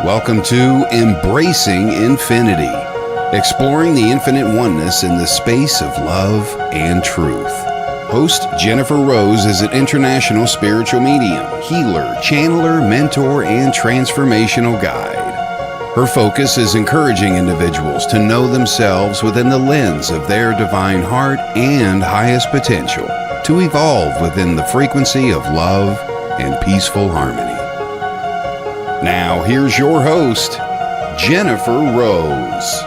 Welcome to Embracing Infinity, exploring the infinite oneness in the space of love and truth. Host Jennifer Rose is an international spiritual medium, healer, channeler, mentor, and transformational guide. Her focus is encouraging individuals to know themselves within the lens of their divine heart and highest potential, to evolve within the frequency of love and peaceful harmony. Now, here's your host, Jennifer Rose.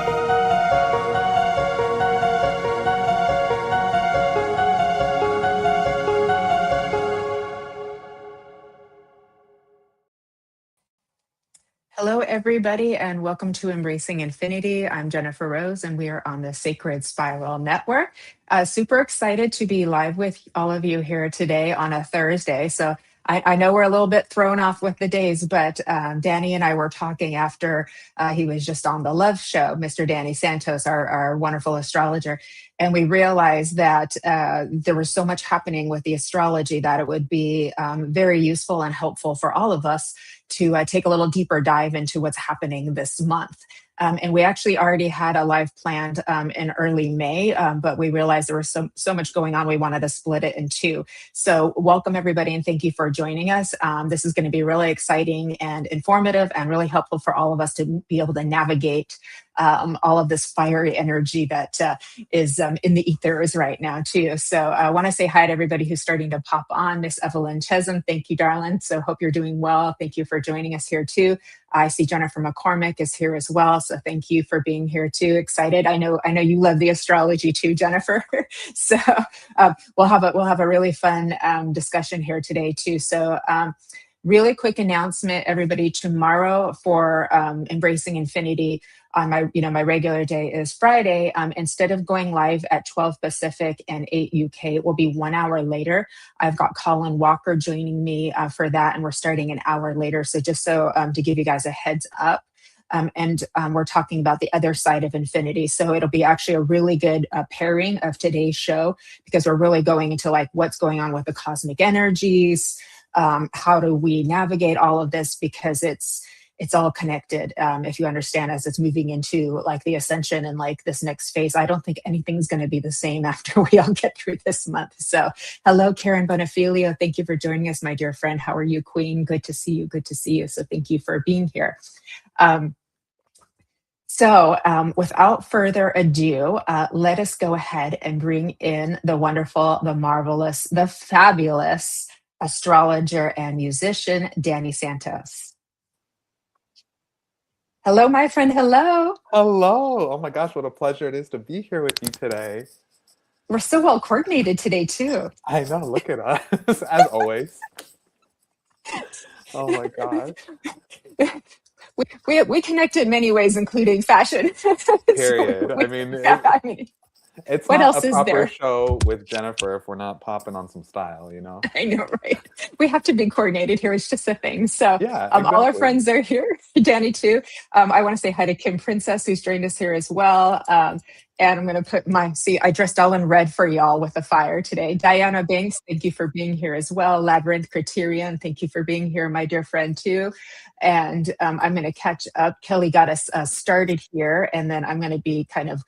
Hello, everybody, and welcome to Embracing Infinity. I'm Jennifer Rose, and we are on the Sacred Spiral Network. Super excited to be live with all of you here today on a Thursday. So I know we're a little bit thrown off with the days, but Danny and I were talking after he was just on the Love Show, Mr. Danny Santos, our wonderful astrologer. And we realized that there was so much happening with the astrology that it would be very useful and helpful for all of us to take a little deeper dive into what's happening this month. And we actually already had a live planned in early May, but we realized there was so much going on, we wanted to split it in two. So welcome everybody and thank you for joining us. This is going to be really exciting and informative and really helpful for all of us to be able to navigate all of this fiery energy that is in the ethers right now too. So I want to say hi to everybody who's starting to pop on. Miss Evelyn Chesum, thank you, darling. So hope you're doing well. Thank you for joining us here too. I see Jennifer McCormick is here as well. So thank you for being here too. Excited. I know you love the astrology too, Jennifer. So we'll have a really fun discussion here today too. So really quick announcement, everybody. Tomorrow for Embracing Infinity on my regular day is Friday. Instead of going live at 12 Pacific and 8 UK, it will be 1 hour later. I've got Colin Walker joining me for that, and we're starting an hour later. So just to give you guys a heads up. We're talking about the other side of infinity. So it'll be actually a really good pairing of today's show, because we're really going into like what's going on with the cosmic energies. How do we navigate all of this? Because it's all connected. If you understand, as it's moving into like the ascension and like this next phase, I don't think anything's going to be the same after we all get through this month. So hello, Karen Bonifilio. Thank you for joining us, my dear friend. How are you, Queen? Good to see you. Good to see you. So thank you for being here. Without further ado, let us go ahead and bring in the wonderful, the marvelous, the fabulous astrologer and musician, Danny Santos. Hello, my friend. Hello. Hello. Oh my gosh, what a pleasure it is to be here with you today. We're so well coordinated today, too. I know. Look at us, as always. Oh my gosh. We connect in many ways, including fashion. Period. It's what not else a is proper there? show with Jennifer if we're not popping on some style, you know? I know, right? We have to be coordinated here. It's just a thing. So yeah, exactly. All our friends are here. Danny, too. I want to say hi to Kim Princess, who's joined us here as well. And I'm going to put I dressed all in red for y'all with a fire today. Diana Banks, thank you for being here as well. Labyrinth Criterion, thank you for being here, my dear friend, too. And I'm going to catch up. Kelly got us started here, and then I'm going to be kind of,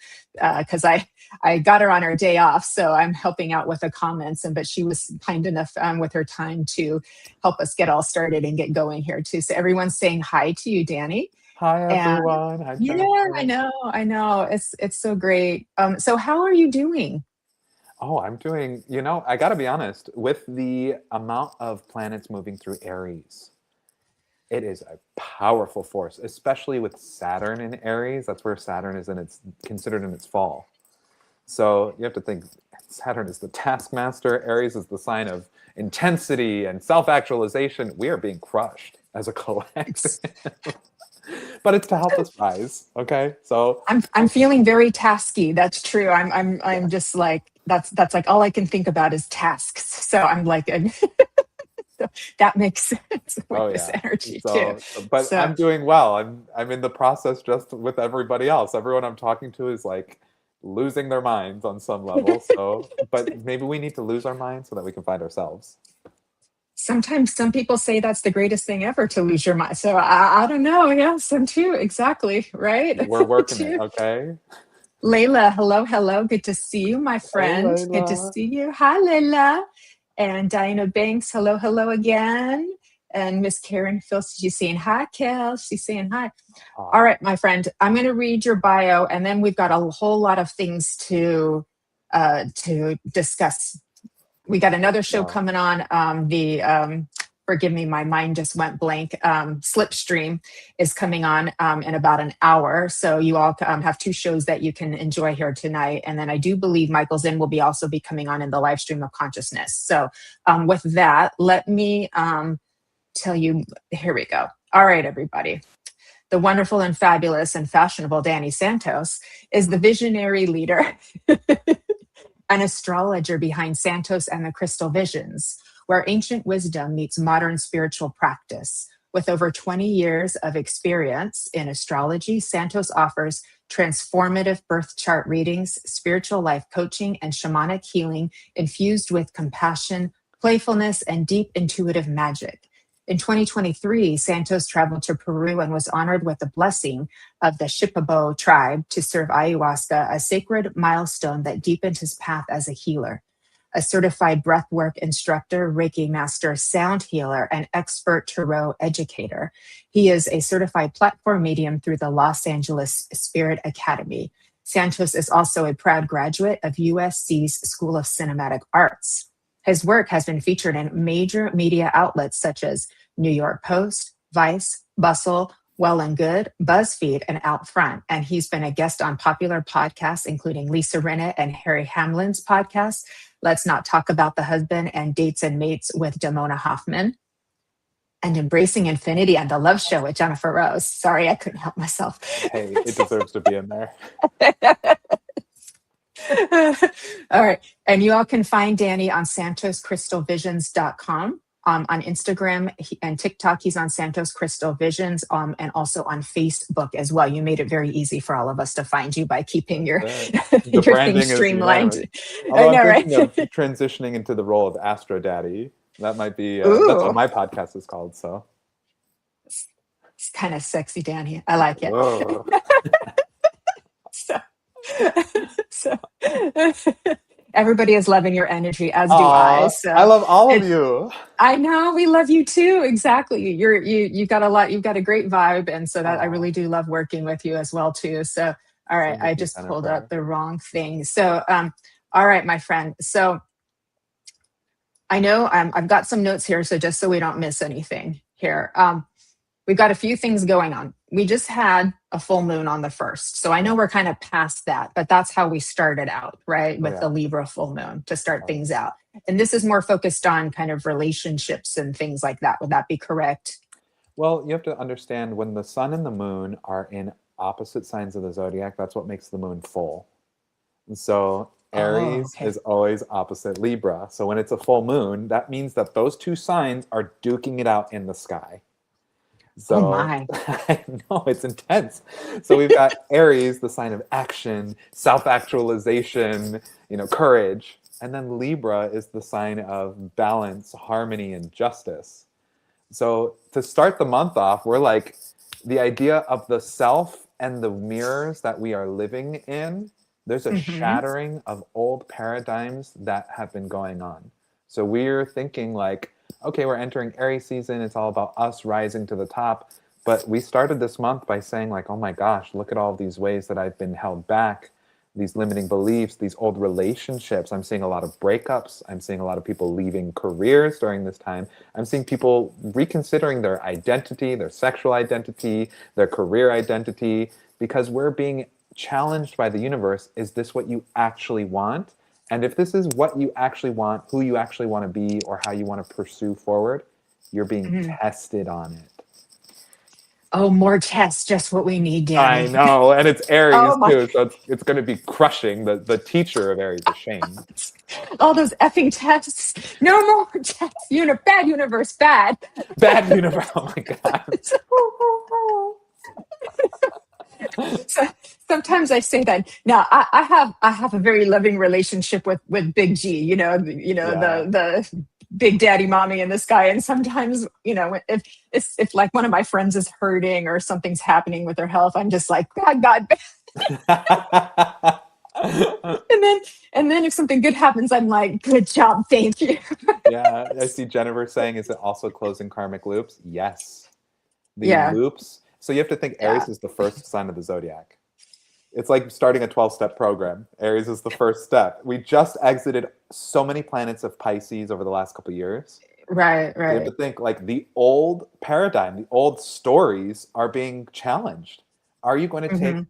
because I got her on her day off, so I'm helping out with the comments, but she was kind enough with her time to help us get all started and get going here, too. So everyone's saying hi to you, Danny. Hi, everyone. Hi, Jennifer. Yeah, I know. It's so great. So how are you doing? Oh, I'm doing, I got to be honest, with the amount of planets moving through Aries, it is a powerful force, especially with Saturn in Aries. That's where Saturn is considered in its fall. So you have to think Saturn is the taskmaster. Aries is the sign of intensity and self-actualization. We are being crushed as a collective. But it's to help us rise, okay? So I'm feeling very tasky. That's true. I'm just like that's like all I can think about is tasks. So I'm like that makes sense with this energy too. But I'm doing well. I'm in the process just with everybody else. Everyone I'm talking to is like losing their minds on some level. So, but maybe we need to lose our minds so that we can find ourselves. Sometimes some people say that's the greatest thing ever, to lose your mind. So I don't know. Yeah, some too. Exactly. Right. We're working it, Too. okay? Layla, hello, hello. Good to see you, my Hey, friend. Good to Layla. see you. Hi, Layla. And Diana Banks, hello, hello again. And Miss Karen Phil, she's saying hi, Kel. She's saying hi. All Aw, right, my friend, I'm going to read your bio, and then we've got a whole lot of things to discuss. We got another show wow. coming on. Forgive me, my mind just went blank. Slipstream is coming on in about an hour, so you all have two shows that you can enjoy here tonight. And then I do believe Michael Zinn will be also be coming on in the live stream of consciousness. So with that, let me tell you. Here we go. All right, everybody. The wonderful and fabulous and fashionable Danny Santos is the visionary leader, an astrologer behind Santos and the Crystal Visions, where ancient wisdom meets modern spiritual practice. With over 20 years of experience in astrology, Santos offers transformative birth chart readings, spiritual life coaching, and shamanic healing infused with compassion, playfulness, and deep intuitive magic. In 2023, Santos traveled to Peru and was honored with the blessing of the Shipibo tribe to serve ayahuasca, a sacred milestone that deepened his path as a healer. A certified breathwork instructor, Reiki master, sound healer, and expert tarot educator. He is a certified platform medium through the Los Angeles Spirit Academy. Santos is also a proud graduate of USC's School of Cinematic Arts. His work has been featured in major media outlets such as New York Post, Vice, Bustle, Well and Good, BuzzFeed, and Outfront. And he's been a guest on popular podcasts, including Lisa Rinna and Harry Hamlin's podcast, Let's Not Talk About the Husband, and Dates and Mates with Damona Hoffman, and Embracing Infinity and The Love Show with Jennifer Rose. Sorry, I couldn't help myself. Hey, it deserves to be in there. All right. And you all can find Danny on santoscrystalvisions.com. On Instagram and TikTok, he's on Santos Crystal Visions, and also on Facebook as well. You made it very easy for all of us to find you by keeping your The your thing branding is streamlined. unanimous. I Although know, I'm right? thinking of transitioning into the role of Astro Daddy. That might be, that's what Ooh, my podcast is called, so. it's kind of sexy, Danny. I like it. Whoa. So, so everybody is loving your energy, as do I. Aw, I So love all of it, you. I know we love you too. Exactly. You've got a lot. You've got a great vibe, and so that I Aw, really do love working with you as well too. So all right, same I with you, just pulled up Jennifer. the wrong thing. So all right, my friend. So I know I've got some notes here. So just so we don't miss anything here, we've got a few things going on. We just had a full moon on the 1st. So I know Yeah. we're kind of past that, but that's how we started out, right? Oh, With the yeah. Libra full moon to start Oh, things out. And this is more focused on kind of relationships and things like that. Would that be correct? well, you have to understand when the sun and the moon are in opposite signs of the zodiac, that's what makes the moon full. And so Oh, Aries okay. is always opposite Libra. So when it's a full moon, that means that those two signs are duking it out in the sky. Oh So my. I know it's intense. So we've got Aries, the sign of action, self-actualization, courage. And then Libra is the sign of balance, harmony, and justice. So to start the month off, we're like the idea of the self and the mirrors that we are living in. There's a Hmm. shattering of old paradigms that have been going on. So we're thinking like, okay, we're entering Aries season. It's all about us rising to the top. But we started this month by saying like, oh my gosh, look at all these ways that I've been held back, these limiting beliefs, these old relationships. I'm seeing a lot of breakups. I'm seeing a lot of people leaving careers during this time. I'm seeing people reconsidering their identity, their sexual identity, their career identity, because we're being challenged by the universe. Is this what you actually want? And if this is what you actually want, who you actually want to be, or how you want to pursue forward, you're being Hmm. tested on it. Oh, more tests, just what we need, I Danny. know, and it's Aries Oh my. too, so it's going to be crushing. The teacher of Aries is Shane. All those effing tests. No more tests. Bad universe, bad. Bad universe. Oh my god. So sometimes I say that. Now I have a very loving relationship with Big G. Yeah. The big daddy mommy in the sky. And sometimes, if like one of my friends is hurting or something's happening with their health, I'm just like, God. And then if something good happens, I'm like, good job, thank you. Yeah, I see Jennifer saying, is it also closing karmic loops? Yes. The Yeah. loops. So you have to think Aries is the first sign of the zodiac. It's like starting a 12-step program. Aries is the first step. We just exited so many planets of Pisces over the last couple of years. Right. You have to think like the old paradigm, the old stories are being challenged. Are you going to take,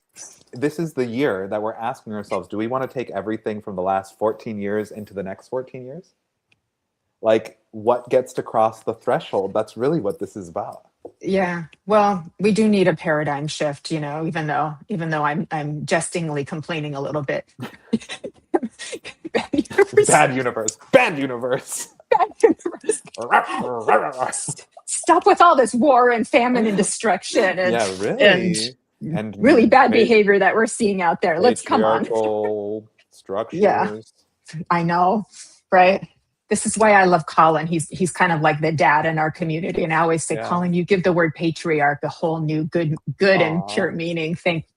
this is the year that we're asking ourselves, do we want to take everything from the last 14 years into the next 14 years? Like what gets to cross the threshold? That's really what this is about. Yeah. Well, we do need a paradigm shift, even though I'm jestingly complaining a little bit. Bad universe. Bad universe. Bad universe. Stop with all this war and famine and destruction and yeah, really. and really bad behavior that we're seeing out there. Let's come on. Structures. Yeah. I know, right? This is why I love Colin. He's kind of like the dad in our community. And I always say, Colin, you give the word patriarch a whole new good and pure meaning.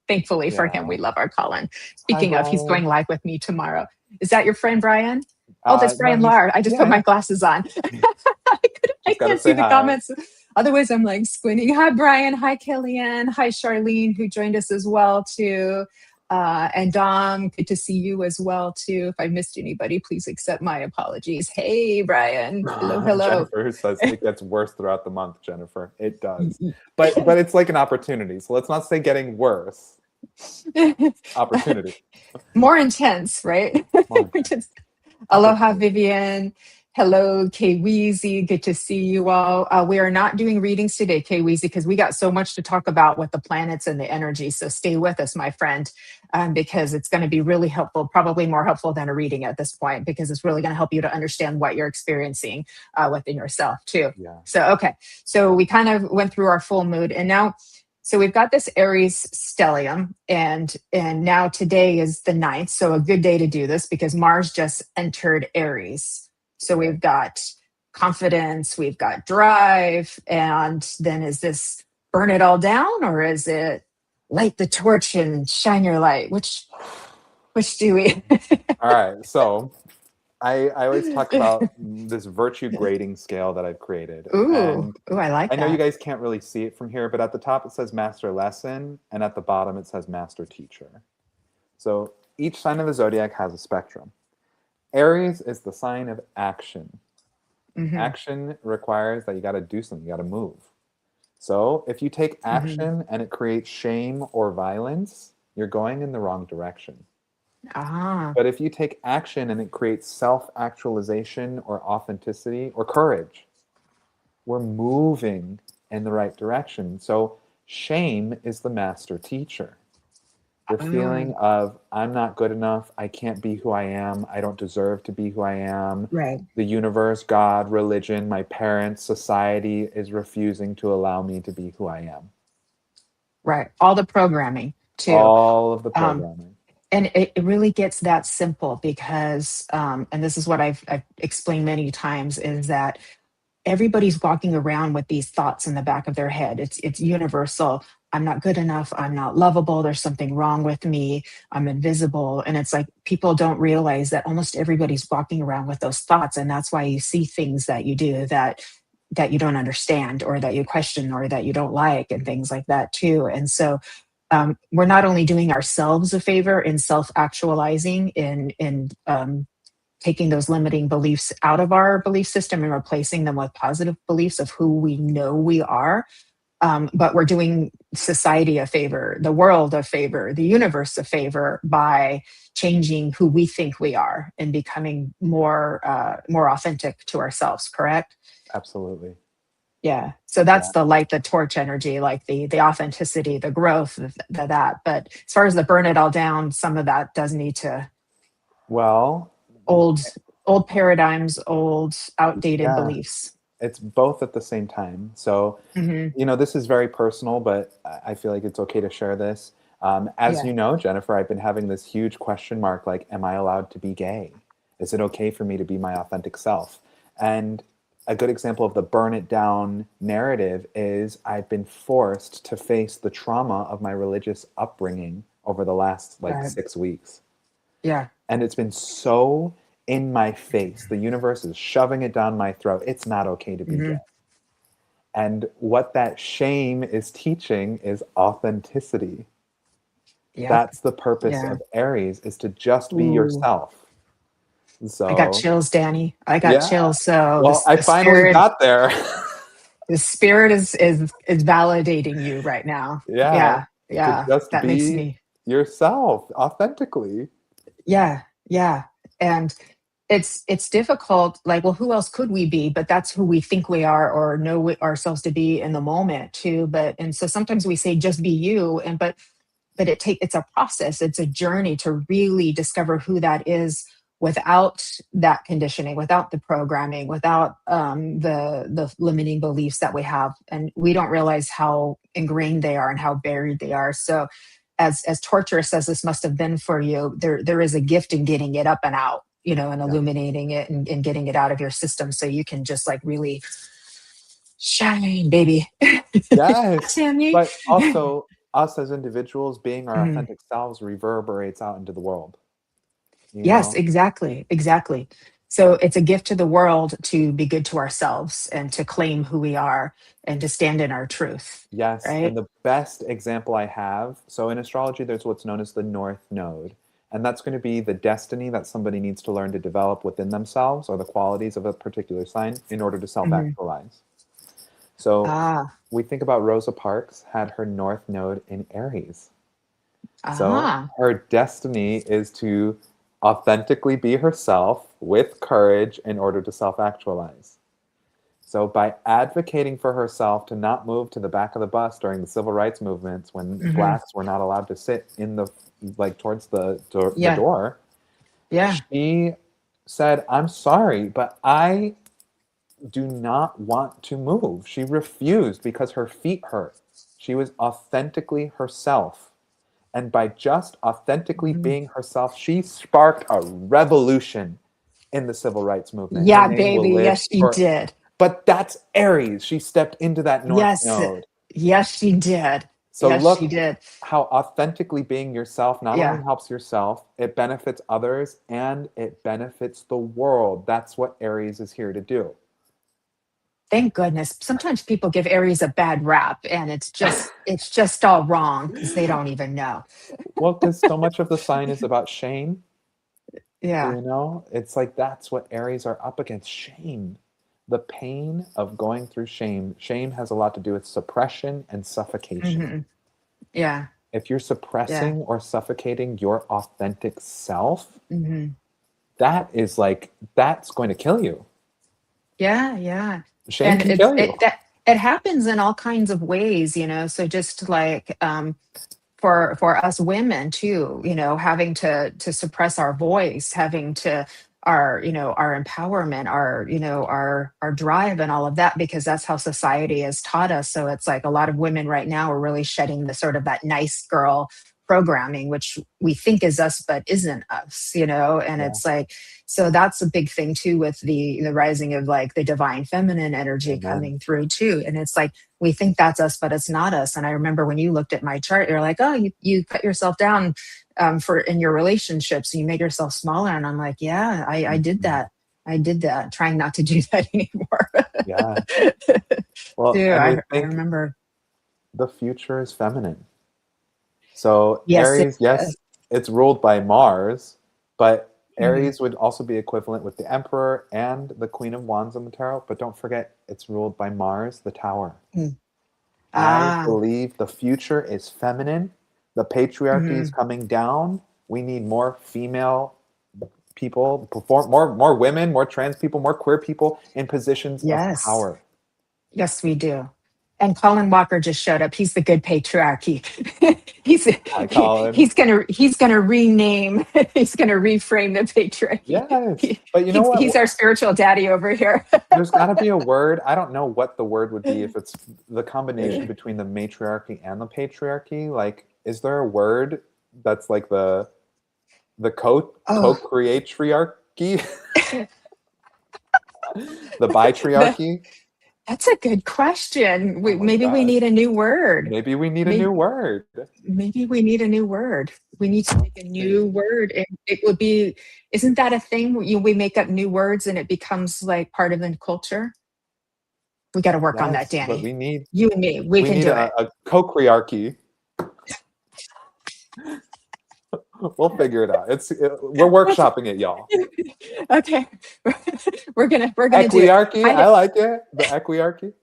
Thankfully for him, we love our Colin. Speaking of, he's going live with me tomorrow. Is that your friend, Brian? Oh, that's Brian Lard. I just put my glasses on. I can't see the comments. Otherwise, I'm like squinting. Hi, Brian. Hi, Kellyanne. Hi, Charlene, who joined us as well, too. And Dom, good to see you as well, too. If I missed anybody, please accept my apologies. Hey, Brian. Hello. Jennifer says it gets worse throughout the month, Jennifer. It does. But it's like an opportunity. So let's not say getting worse. Opportunity. More intense, right? Aloha, Vivian. Hello, Kay Weezy. Good to see you all. We are not doing readings today, Kay Weezy, because we got so much to talk about with the planets and the energy. So stay with us, my friend, because it's going to be really helpful, probably more helpful than a reading at this point, because it's really going to help you to understand what you're experiencing within yourself, too. Yeah. So, okay. So we kind of went through our full mood. And now, so we've got this Aries stellium, and now today is the 9th. So a good day to do this because Mars just entered Aries. So we've got confidence, we've got drive, and then is this burn it all down, or is it light the torch and shine your light? Which do we? All right. So I always talk about this virtue grading scale that I've created. Ooh, I like that. I know you guys can't really see it from here, but at the top it says master lesson, and at the bottom it says master teacher. So each sign of the zodiac has a spectrum. Aries is the sign of action. Action requires that you got to do something, you got to move. So if you take action and it creates shame or violence, you're going in the wrong direction. But if you take action and it creates self-actualization or authenticity or courage, we're moving in the right direction. So shame is the master teacher. The feeling of, I'm not good enough, I can't be who I am, I don't deserve to be who I am. Right. The universe, God, religion, my parents, society is refusing to allow me to be who I am. Right. All the programming, too. All of the programming. And it really gets that simple because, and this is what I've explained many times, is that everybody's walking around with these thoughts in the back of their head. It's universal. I'm not good enough. I'm not lovable. There's something wrong with me. I'm invisible. And it's like people don't realize that almost everybody's walking around with those thoughts. And that's why you see things that you do that you don't understand, or that you question, or that you don't like, and things like that too. And so we're not only doing ourselves a favor in self-actualizing, in taking those limiting beliefs out of our belief system and replacing them with positive beliefs of who we know we are. But we're doing society a favor, the world a favor, the universe a favor by changing who we think we are and becoming more authentic to ourselves, correct? Absolutely. Yeah. So that's the light, the torch energy, like the authenticity, the growth, that. But as far as the burn it all down, some of that does need to. Well, old paradigms, old outdated beliefs. It's both at the same time. So, this is very personal, but I feel like it's okay to share this. As you know, Jennifer, I've been having this huge question mark, like, am I allowed to be gay? Is it okay for me to be my authentic self? And a good example of the burn it down narrative is I've been forced to face the trauma of my religious upbringing over the last like Right. 6 weeks. Yeah. And it's been so in my face. The universe is shoving it down my throat. It's not okay to be Hmm. gay. And what that shame is teaching is authenticity. Yep. That's the purpose Yeah. of Aries, is to just be Ooh. yourself. I got So, chills, Danny. I got yeah. chills. So Well, I the finally spirit, got there. the spirit is validating you right now. Yeah. Yeah. To Yeah. just That makes be me, yourself authentically. yeah. Yeah. And it's difficult, like, well, who else could we be? But that's who we think we are or know ourselves to be in the moment too. But and so sometimes we say just be you, and but it's a process, it's a journey to really discover who that is without that conditioning, without the programming, without the limiting beliefs that we have, and we don't realize how ingrained they are and how buried they are. So as torturous as this must have been for you, there is a gift in getting it up and out, and Yeah. illuminating it, and getting it out of your system so you can just like really shine, baby. Yes. Sammy. But also, us as individuals being our Mhm. authentic selves reverberates out into the world, you Yes, know? exactly, exactly. So it's a gift to the world to be good to ourselves and to claim who we are and to stand in our truth, Yes, and right? the best example I have, so in astrology, there's what's known as the North Node, and that's going to be the destiny that somebody needs to learn to develop within themselves or the qualities of a particular sign in order to Mhm. self-actualize. So Ah, we think about Rosa Parks had her North Node in Aries. So ah, her destiny is to authentically be herself with courage in order to self-actualize. So, by advocating for herself to not move to the back of the bus during the civil rights movements when mhm. blacks were not allowed to sit in the like towards the Yeah, door, yeah. she said, "I'm sorry, but I do not want to move." She refused because her feet hurt. She was authentically herself. And by just authentically Mhm. being herself, she sparked a revolution in the civil rights movement. Her Yeah, name will baby. live Yes, she for. did. But that's Aries. She stepped into that North Yes, Node. yes, she did. So Yes, she look did. how authentically being yourself not only Yeah. helps yourself, it benefits others and it benefits the world. That's what Aries is here to do. Thank goodness. Sometimes people give Aries a bad rap, and it's just all wrong because they don't even know. Well, because so much of the sign is about shame, Yeah. it's like that's what Aries are up against, shame. The pain of going through shame. Shame has a lot to do with suppression and suffocation. Hmm. Yeah. If you're Yeah. suppressing or suffocating your authentic self, Hmm. that's going to kill you. Yeah, yeah. Shame And can kill you. it happens in all kinds of ways. So just like for us women too, having to suppress our voice, having to our empowerment, our drive and all of that, because that's how society has taught us. So it's like a lot of women right now are really shedding the sort of that nice girl programming, which we think is us but isn't us. And Yeah. it's like, so that's a big thing too with the rising of like the divine feminine energy Amen. coming through too. And it's like we think that's us, but it's not us. And I remember when you looked at my chart, you're like, oh, you cut yourself down for in your relationships, and you made yourself smaller. And I'm like, yeah, I did Mhm. that. I did that, trying not to do that anymore. Yeah. Well, Too, and we I think remember. the future is feminine. So Yes, it Aries, yes, is. it's ruled by Mars, but Mhm. Aries would also be equivalent with the Emperor and the Queen of Wands in the tarot. But don't forget, it's ruled by Mars, the Tower. Mm. I Ah. believe the future is feminine. The patriarchy is Mhm. coming down. We need more female people, perform more women, more trans people, more queer people in positions of Yes. power. Yes, we do. And Colin Walker just showed up. He's the good patriarchy. he's Hi, Colin. he's gonna rename. He's gonna reframe the patriarchy. Yes, He, but you know he's what? our spiritual daddy over here. There's got to be a word. I don't know what the word would be if it's the combination between the matriarchy and the patriarchy. Like, is there a word that's like the Oh, co-creatriarchy? The bitriarchy? That's a good question. Oh my Maybe we gosh. need a new word. Maybe we need a Maybe, new word. maybe we need a new word. We need to make a new word. And it would be, isn't that a thing? We make up new words and it becomes like part of the culture. We got to work on that, Yes, but Danny. we need You and me, we can do it. a co-crearchy. We'll figure it out. We're workshopping it, y'all. Okay. we're gonna do it. Equiarchy, I like it. The equiarchy.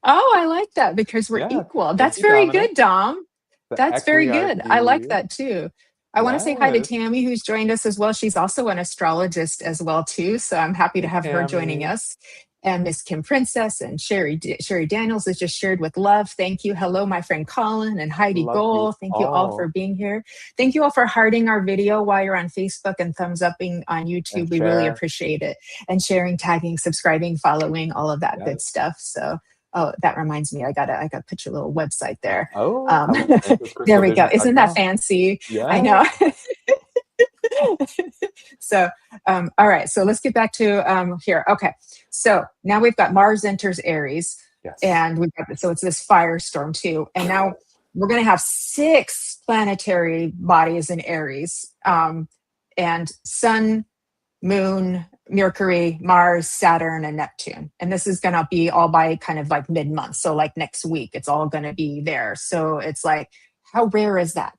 Oh, I like that because we're Yeah. equal. Thank That's you, very Dominic. good, Dom. The That's very good. I like equiarchy. that too. I want to say hi to Yes. Tammy, who's joined us as well. She's also an astrologist as well too, so I'm happy to Hey, have her joining Tammy. us. And Miss Kim Princess and Sherry Daniels is just shared with love. Thank you. Hello, my friend Colin and Heidi Love you Gold. Thank you all for all. being here. Thank you all for hearting our video while you're on Facebook and thumbs upping on And YouTube. We really share. appreciate it. And sharing, tagging, subscribing, following, all of that good Yes. stuff. So oh, that reminds me, I gotta put your little website there. Oh, I love Santos There Crystal we go. Visions Isn't that now. fancy? I Yeah. know. So, all right. So let's get back to here. Okay. So now we've got Mars enters Aries, Yes. and we've got so it's this firestorm too. And now we're going to have 6 planetary bodies in Aries, and Sun, Moon, Mercury, Mars, Saturn, and Neptune. And this is going to be all by kind of like mid-month. So like next week, it's all going to be there. So it's like, how rare is that?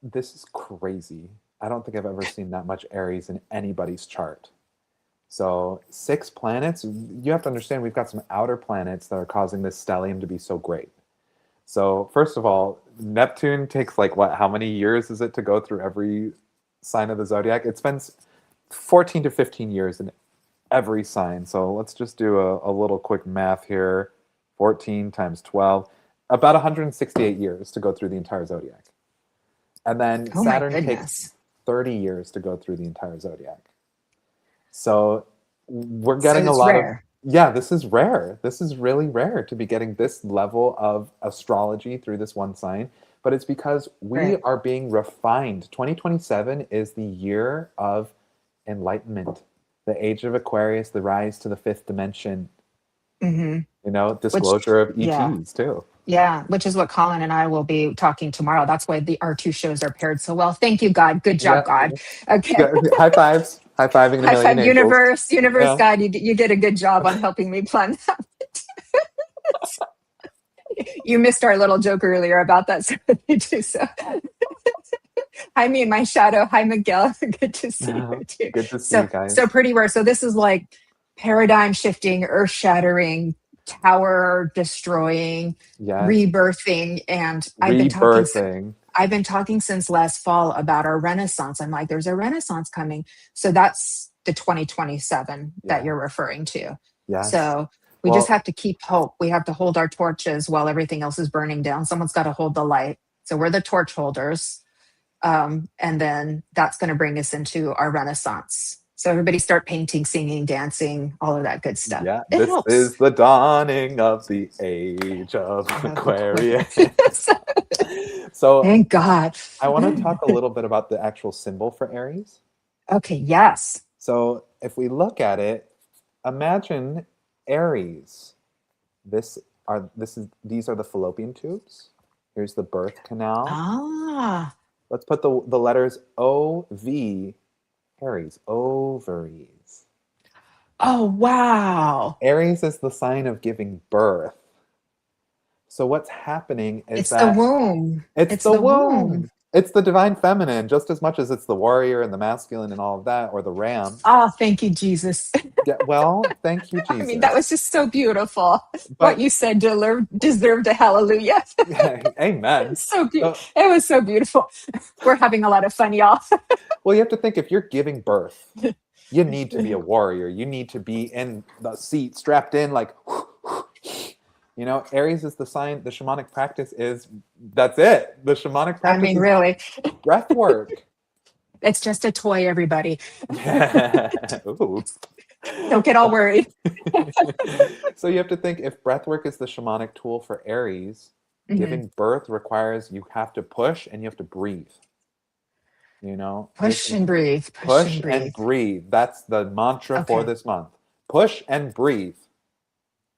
This is crazy. I don't think I've ever seen that much Aries in anybody's chart. So 6 planets, you have to understand we've got some outer planets that are causing this stellium to be so great. So first of all, Neptune takes like what, how many years is it to go through every sign of the zodiac? It spends 14 to 15 years in every sign. So let's just do a little quick math here. 14 times 12, about 168 years to go through the entire zodiac. And then Oh my Saturn takes goodness. 30 years to go through the entire zodiac. So we're So getting a it's lot rare. yeah, this is rare. This is really rare to be getting this level of astrology through this one sign. But it's because we Right. are being refined. 2027 is the year of enlightenment, the age of Aquarius, the rise to the 5th dimension, Mm-hmm. disclosure of Yeah. ETs too. Yeah, which is what Colin and I will be talking tomorrow. That's why our 2 shows are paired so well. Thank you, God. Good Yeah. job, God. Okay. High fives. High fiving a High million five, angels. universe, Yeah. God. You did a good job on helping me plan that. You missed our little joke earlier about that, so you do so. Hi, me and my shadow. Hi, Miguel. Good to see you too. Good to see you guys. So pretty rare. So this is like paradigm shifting, earth shattering, tower destroying, Yes. rebirthing, and I've been talking since last fall about our Renaissance. I'm like, there's a Renaissance coming. So that's the 2027 that you're referring to. Yes. So we just have to keep hope. We have to hold our torches while everything else is burning down. Someone's got to hold the light. So we're the torch holders. And then that's going to bring us into our Renaissance. So everybody start painting, singing, dancing, all of that good stuff. Yeah, It this helps. is the dawning of the age of Aquarius. So thank God. I want to talk a little bit about the actual symbol for Aries. Okay, yes. So if we look at it, imagine Aries. These are the fallopian tubes. Here's the birth canal. Ah. Let's put the letters O-V, Aries, ovaries. Oh, wow. Aries is the sign of giving birth. So what's happening is It's the womb. It's the the womb. It's the divine feminine, just as much as it's the warrior and the masculine and all of that, or the ram. Oh, thank you, Jesus. Yeah, well, thank you, Jesus. I mean, that was just so beautiful. But, what you said deserved a hallelujah. Amen. So beautiful. It was so beautiful. We're having a lot of fun, y'all. Well, you have to think, if you're giving birth, you need to be a warrior. You need to be in the seat, strapped in, like, Aries is the sign. The shamanic practice that's it. The shamanic practice. I mean, really. Breath work. It's just a toy, everybody. Ooh. Don't get all worried. So you have to think, if breathwork is the shamanic tool for Aries, giving birth requires you have to push and you have to breathe. You know, Push and breathe. push and breathe. That's the mantra for this month. Push and breathe.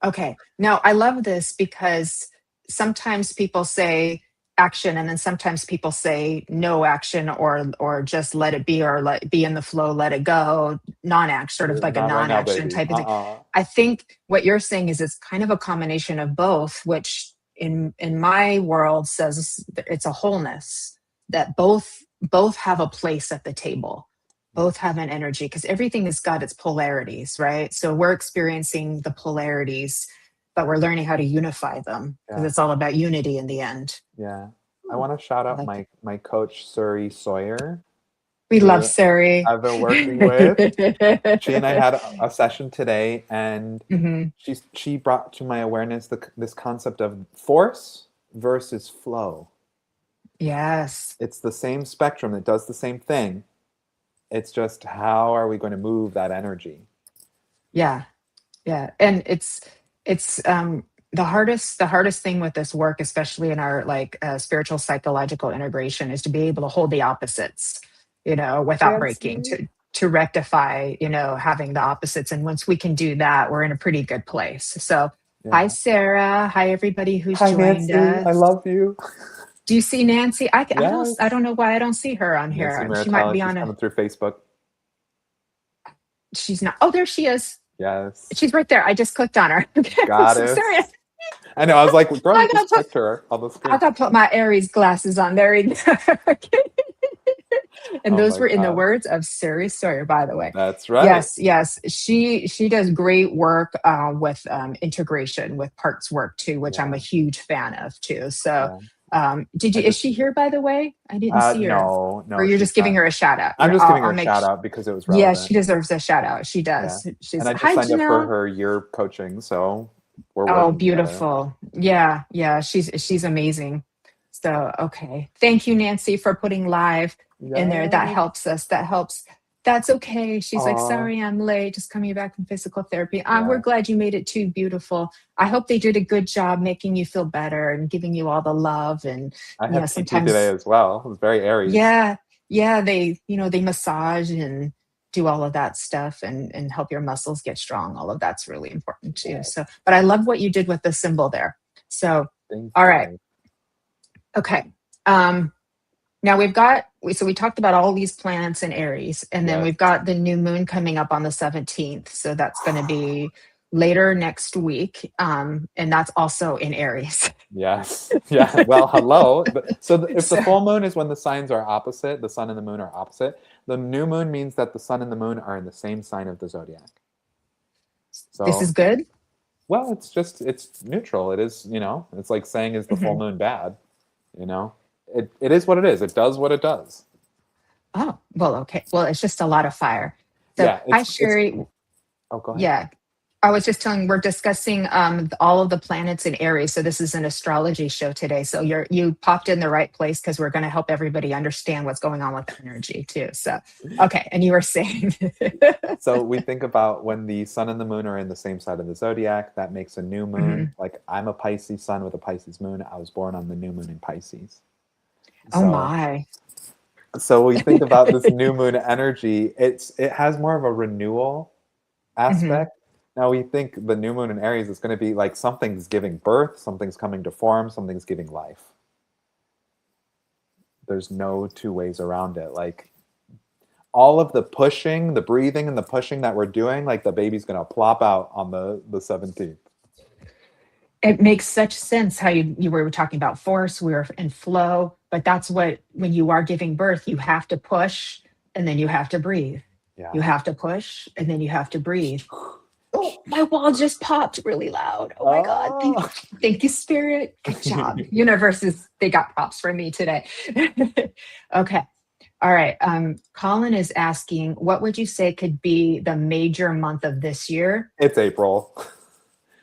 Okay. Now, I love this because sometimes people say action, and then sometimes people say no action, or just let it be, or let be in the flow, let it go, non-act, sort of like a Not right now, non-action baby. type of thing. I think what you're saying is it's kind of a combination of both, which in my world says it's a wholeness, that both have a place at the table, both have an energy, because everything has got its polarities, right? So we're experiencing the polarities, but we're learning how to unify them, because it's all about unity in the end. Yeah. I want to shout out my coach, S3E Sawyer. We love Sari. I've been working with. She and I had a session today, and she brought to my awareness this concept of force versus flow. Yes. It's the same spectrum. It does the same thing. It's just, how are we going to move that energy? Yeah. Yeah. And it's the hardest thing with this work, especially in our spiritual psychological integration, is to be able to hold the opposites, without breaking, to rectify, having the opposites. And once we can do that, we're in a pretty good place. So hi, Sarah. Hi, everybody who's joined Nancy. us. I love you. Do you see Nancy? I don't know why I don't see her on here. Nancy She might be on coming through Facebook. She's not. Oh, there she is. Yes. She's right there. I just clicked on her. Got it. Sorry. I know. I was like, girl, you just clicked her on the screen. I got to put my Aries glasses on. There we go. And those were in the words of Sari Sawyer, by the way. That's right. Yes. She does great work with integration, with parts work too, which I'm a huge fan of too. So is she here, by the way? I didn't see her. No. Or you're just giving her a shout out? I'm just giving her a shout out because it was relevant. Yeah, she deserves a shout out. She does. Yeah. And I just signed up for her year coaching, so we're working beautiful. together. Yeah. She's amazing. So, okay. Thank you, Nancy, for putting live in there. That helps us. That's okay. She's like, sorry, I'm late. Just coming back from physical therapy. We're glad you made it too. Beautiful. I hope they did a good job making you feel better and giving you all the love. And I had sometimes today as well. It was very Aries. Yeah. They massage and do all of that stuff and help your muscles get strong. All of that's really important too. Yeah. So, but I love what you did with the symbol there. So, all right. Okay. Now we talked about all these planets in Aries, and then we've got the new moon coming up on the 17th. So that's going to be later next week. And that's also in Aries. Yes. Yeah. Well, hello. If the full moon is when the signs are opposite, the sun and the moon are opposite, the new moon means that the sun and the moon are in the same sign of the zodiac. So this is good? Well, it's neutral. It is, it's like saying, is the full moon bad? It is what it is. It does what it does. Oh, well, okay. Well, it's just a lot of fire. So hi, Sherry. Oh, go ahead. Yeah. I was just telling, we're discussing all of the planets in Aries. So this is an astrology show today. So you popped in the right place, because we're going to help everybody understand what's going on with the energy too. So, okay. And you were saying. So we think about when the sun and the moon are in the same side of the zodiac, that makes a new moon. Like, I'm a Pisces sun with a Pisces moon. I was born on the new moon in Pisces. Oh my. So we think about this new moon energy. It has more of a renewal aspect. Now we think the new moon in Aries is going to be like something's giving birth, something's coming to form, something's giving life. There's no two ways around it. Like, all of the pushing, the breathing and the pushing that we're doing, like, the baby's going to plop out on the 17th. It makes such sense how you were talking about force, we were in flow, but that's when you are giving birth, you have to push and then you have to breathe. Yeah. You have to push and then you have to breathe. Oh, my wall just popped really loud. Oh my God. Thank you, Spirit. Good job. They got props for me today. Okay. All right. Colin is asking, what would you say could be the major month of this year? It's April.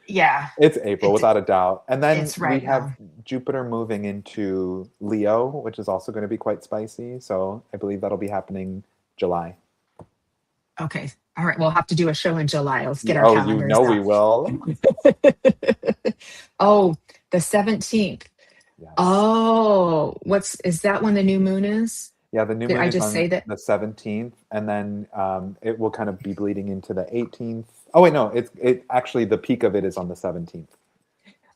Yeah. It's April, without a doubt. And then we have Jupiter moving into Leo, which is also going to be quite spicy. So I believe that'll be happening July. Okay. All right. We'll have to do a show in July. Let's get our calendars out. We will. Oh, the 17th. Yes. Oh, is that when the new moon is? Yeah, the new Did moon I is just say on that? the 17th, and then it will kind of be bleeding into the 18th. Oh wait, no, it actually the peak of it is on the 17th.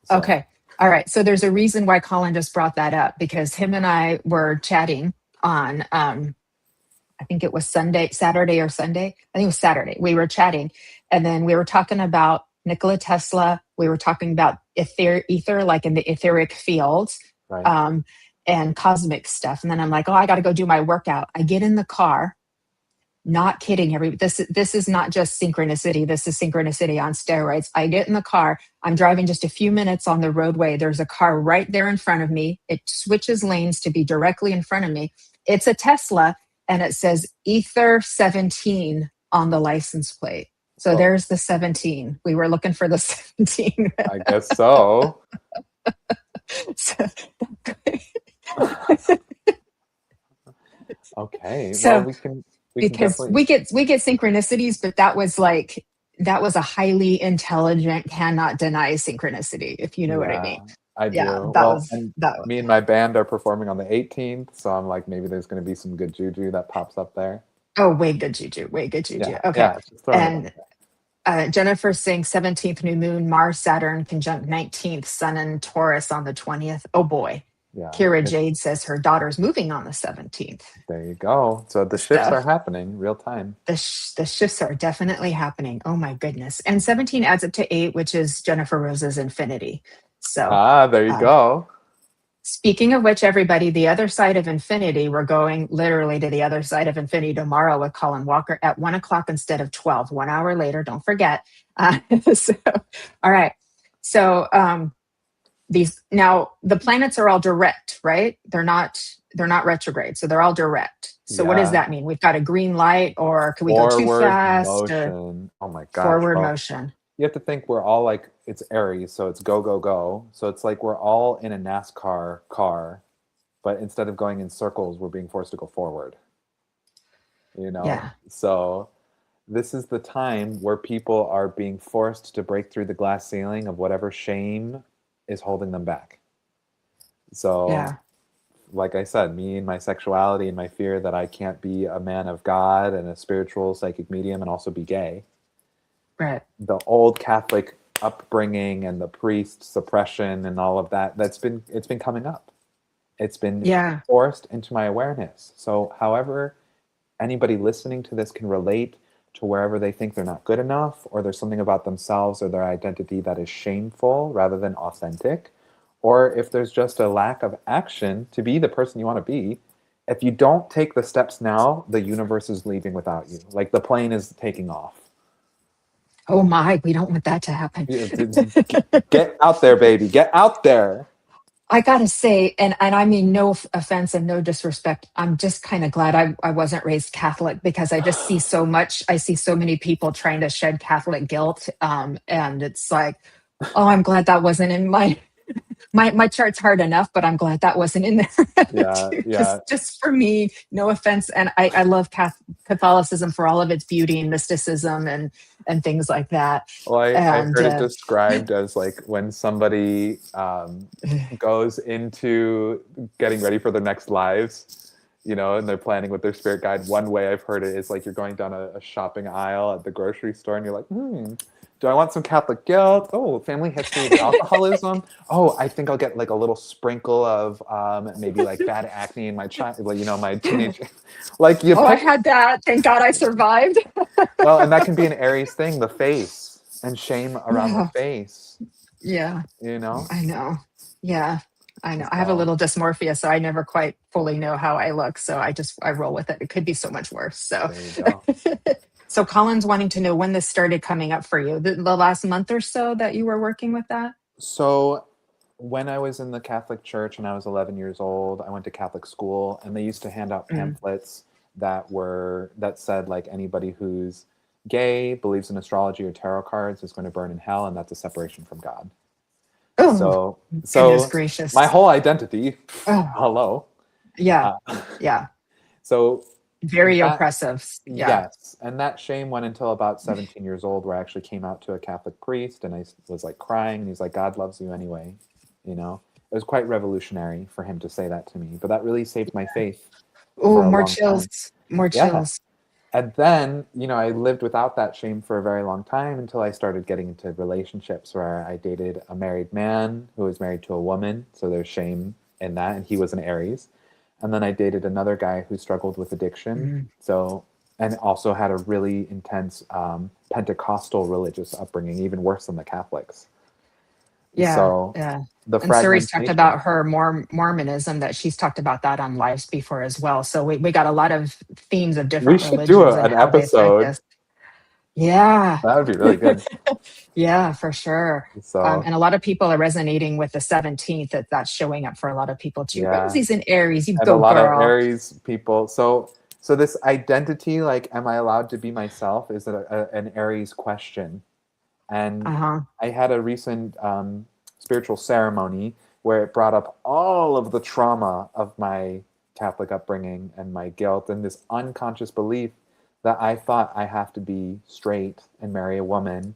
So Okay. All right. So there's a reason why Colin just brought that up, because him and I were chatting on I think it was Saturday or Sunday. I think it was Saturday. We were chatting, and then we were talking about Nikola Tesla. We were talking about ether, like in the etheric fields, right. um, and cosmic stuff. And then I'm like, oh, I got to go do my workout. I get in the car. Not kidding. This is not just synchronicity. This is synchronicity on steroids. I get in the car. I'm driving just a few minutes on the roadway. There's a car right there in front of me. It switches lanes to be directly in front of me. It's a Tesla, and it says Ether 17 on the license plate. So Oh, there's the 17. We were looking for the 17. I guess so. So, Okay. Well, so we can because definitely. we get synchronicities, but that was a highly intelligent, cannot deny synchronicity, if you know what I Yeah, mean. I Yeah, do. that Well, was and that. me and my band are performing on the 18th, so I'm like, maybe there's going to be some good juju that pops up there. Oh, way good juju, way good juju. Yeah, Okay, yeah, just throwing it out and Jennifer's saying 17th new moon, Mars Saturn conjunct 19th Sun and Taurus on the 20th. Oh boy. there. Kira Yeah, Jade says her daughter's moving on the 17th. there you go. So the shifts So are happening real time. the shifts are definitely happening. Oh my goodness. And 17 adds up to 8, which is Jennifer Rose's infinity. So Ah, there you uh, go. speaking of which, everybody, the other side of infinity, we're going literally to the other side of infinity tomorrow with Colin Walker at 1 o'clock instead of 12, 1 hour later. Don't forget. So, all right. So these now the planets are all direct, right? They're not retrograde, so they're all direct. So what does Yeah. that mean? We've got a green light, or can we go too Forward fast, or motion. Oh my gosh. forward Well, motion? you have to think we're all like, it's Aries, so it's go, go, go. So it's like we're all in a NASCAR car, but instead of going in circles, we're being forced to go forward, you know? Yeah, So this is the time where people are being forced to break through the glass ceiling of whatever shame is holding them back. So, yeah, like I said, me and my sexuality and my fear that I can't be a man of God and a spiritual psychic medium and also be gay. right. The old Catholic upbringing and the priest suppression and all of that, it's been coming up. It's been Yeah, forced into my awareness. So, however anybody listening to this can relate to wherever they think they're not good enough, or there's something about themselves or their identity that is shameful rather than authentic, or if there's just a lack of action to be the person you want to be, if you don't take the steps now, the universe is leaving without you. Like the plane is taking off. oh my, we don't want that to happen. Get out there, baby. Get out there. I gotta say, and I mean no offense and no disrespect, I'm just kind of glad I wasn't raised Catholic, because I just see so much. I see so many people trying to shed Catholic guilt, and it's like, oh, I'm glad that wasn't in my chart's hard enough, but I'm glad that wasn't in there Yeah, too. yeah. Just for me, no offense, and I love Catholicism for all of its beauty and mysticism and things like that, Well, I and heard it described as like when somebody goes into getting ready for their next lives, you know, and they're planning with their spirit guide. One way I've heard it is like you're going down a shopping aisle at the grocery store and you're like, do I want some Catholic guilt? Oh, family history of alcoholism. Oh, I think I'll get like a little sprinkle of maybe like bad acne in my child, like, you know, my teenage. Like you oh, I pick. had that. Thank God I survived. Well, and that can be an Aries thing, the face and shame around the Yeah, face, yeah, you know? I know. Yeah, I know. I have a So little dysmorphia, so I never quite fully know how I look. So I roll with it. It could be so much worse. So, there you go. so Colin's wanting to know when this started coming up for you. The last month or so that you were working with that. So when I was in the Catholic Church and I was 11 years old, I went to Catholic school and they used to hand out Mm. pamphlets that said like anybody who's gay, believes in astrology or tarot cards is going to burn in hell, and that's a separation from God. Oh, goodness So my gracious. whole identity, Oh, hello. yeah, Uh, yeah. so Very that oppressive. Yeah. Yes, and that shame went until about 17 years old, where I actually came out to a Catholic priest, and I was like crying, and he's like, "God loves you anyway," you know. It was quite revolutionary for him to say that to me, but that really saved my faith Oh, for a more long time. chills, more Yeah. chills. And then, I lived without that shame for a very long time until I started getting into relationships where I dated a married man who was married to a woman. So there's shame in that. And he was an Aries. And then I dated another guy who struggled with addiction. Mhm. So, and also had a really intense Pentecostal religious upbringing, even worse than the Catholics. Yeah, So yeah. the And Suri's talked about fragmentation. her Mormonism, that she's talked about that on lives before as well. So we got a lot of themes of We different should do religions and an how they affect episode. us. Yeah. That would be really good. Yeah, for sure. So, And a lot of people are resonating with the 17th, that's showing up for a lot of people too. yeah. Rosie's in Aries, you And a go lot of girl. Aries people. So this identity, like, am I allowed to be myself, is an Aries question. And Uh-huh. I had a recent spiritual ceremony where it brought up all of the trauma of my Catholic upbringing and my guilt and this unconscious belief that I thought I have to be straight and marry a woman,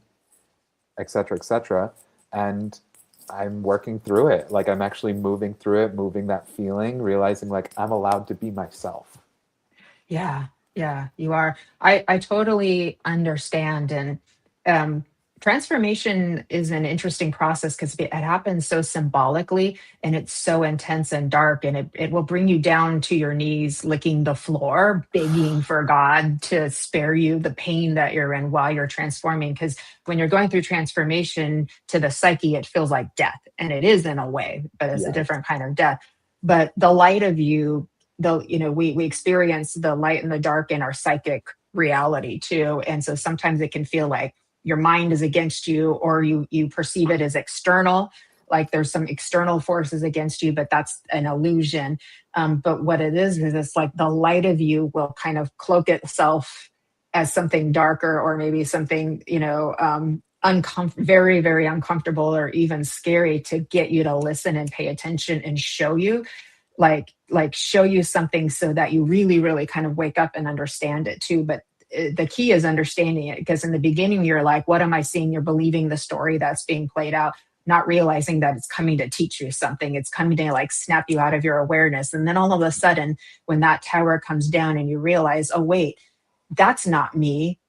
etc., etc. And I'm working through it. Like, I'm actually moving through it, moving that feeling, realizing like I'm allowed to be myself. Yeah, yeah, you are. I totally understand. And um, transformation is an interesting process because it happens so symbolically and it's so intense and dark, and it will bring you down to your knees, licking the floor, begging for God to spare you the pain that you're in while you're transforming. Because when you're going through transformation to the psyche, it feels like death. And it is in a way, but it's a Yes. different kind of death. But the light of you, we experience the light and the dark in our psychic reality too, and so sometimes it can feel like your mind is against you, or you perceive it as external, like there's some external forces against you, but that's an illusion. But what it is it's like the light of you will kind of cloak itself as something darker, or maybe something very, very uncomfortable or even scary, to get you to listen and pay attention and show you, show you something so that you really, really kind of wake up and understand it too. But the key is understanding it, because in the beginning you're like, what am I seeing? You're believing the story that's being played out, not realizing that it's coming to teach you something. It's coming to like snap you out of your awareness. And then all of a sudden, when that tower comes down and you realize, oh wait, that's not me,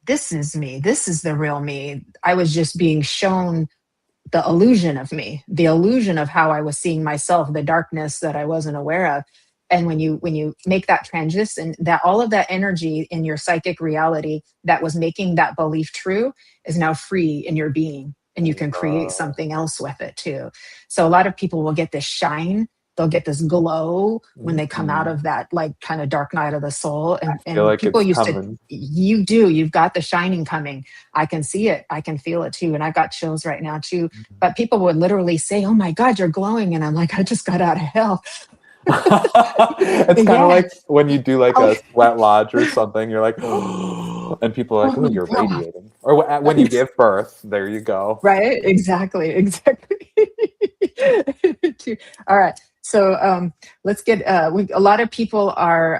this is me, this is the real me. I was just being shown the illusion of me, the illusion of how I was seeing myself, the darkness that I wasn't aware of. And when you make that transition, that all of that energy in your psychic reality that was making that belief true is now free in your being, and you can create something else with it too. So a lot of people will get this shine, they'll get this glow when they come out Mm-hmm. of that like kind of dark night of the soul. I feel And like people it's used to, coming. you've got the shining coming. I can see it, I can feel it too, and I got chills right now too. But people would literally say, oh my God, you're glowing, and I'm like, I just got out of hell. It's kind of Yeah. like when you do like Oh, a sweat lodge or something, you're like, and people are oh like, oh, my you're God. radiating. Or when you give birth, there you go. Right, exactly, exactly. All right, so let's get a lot of people are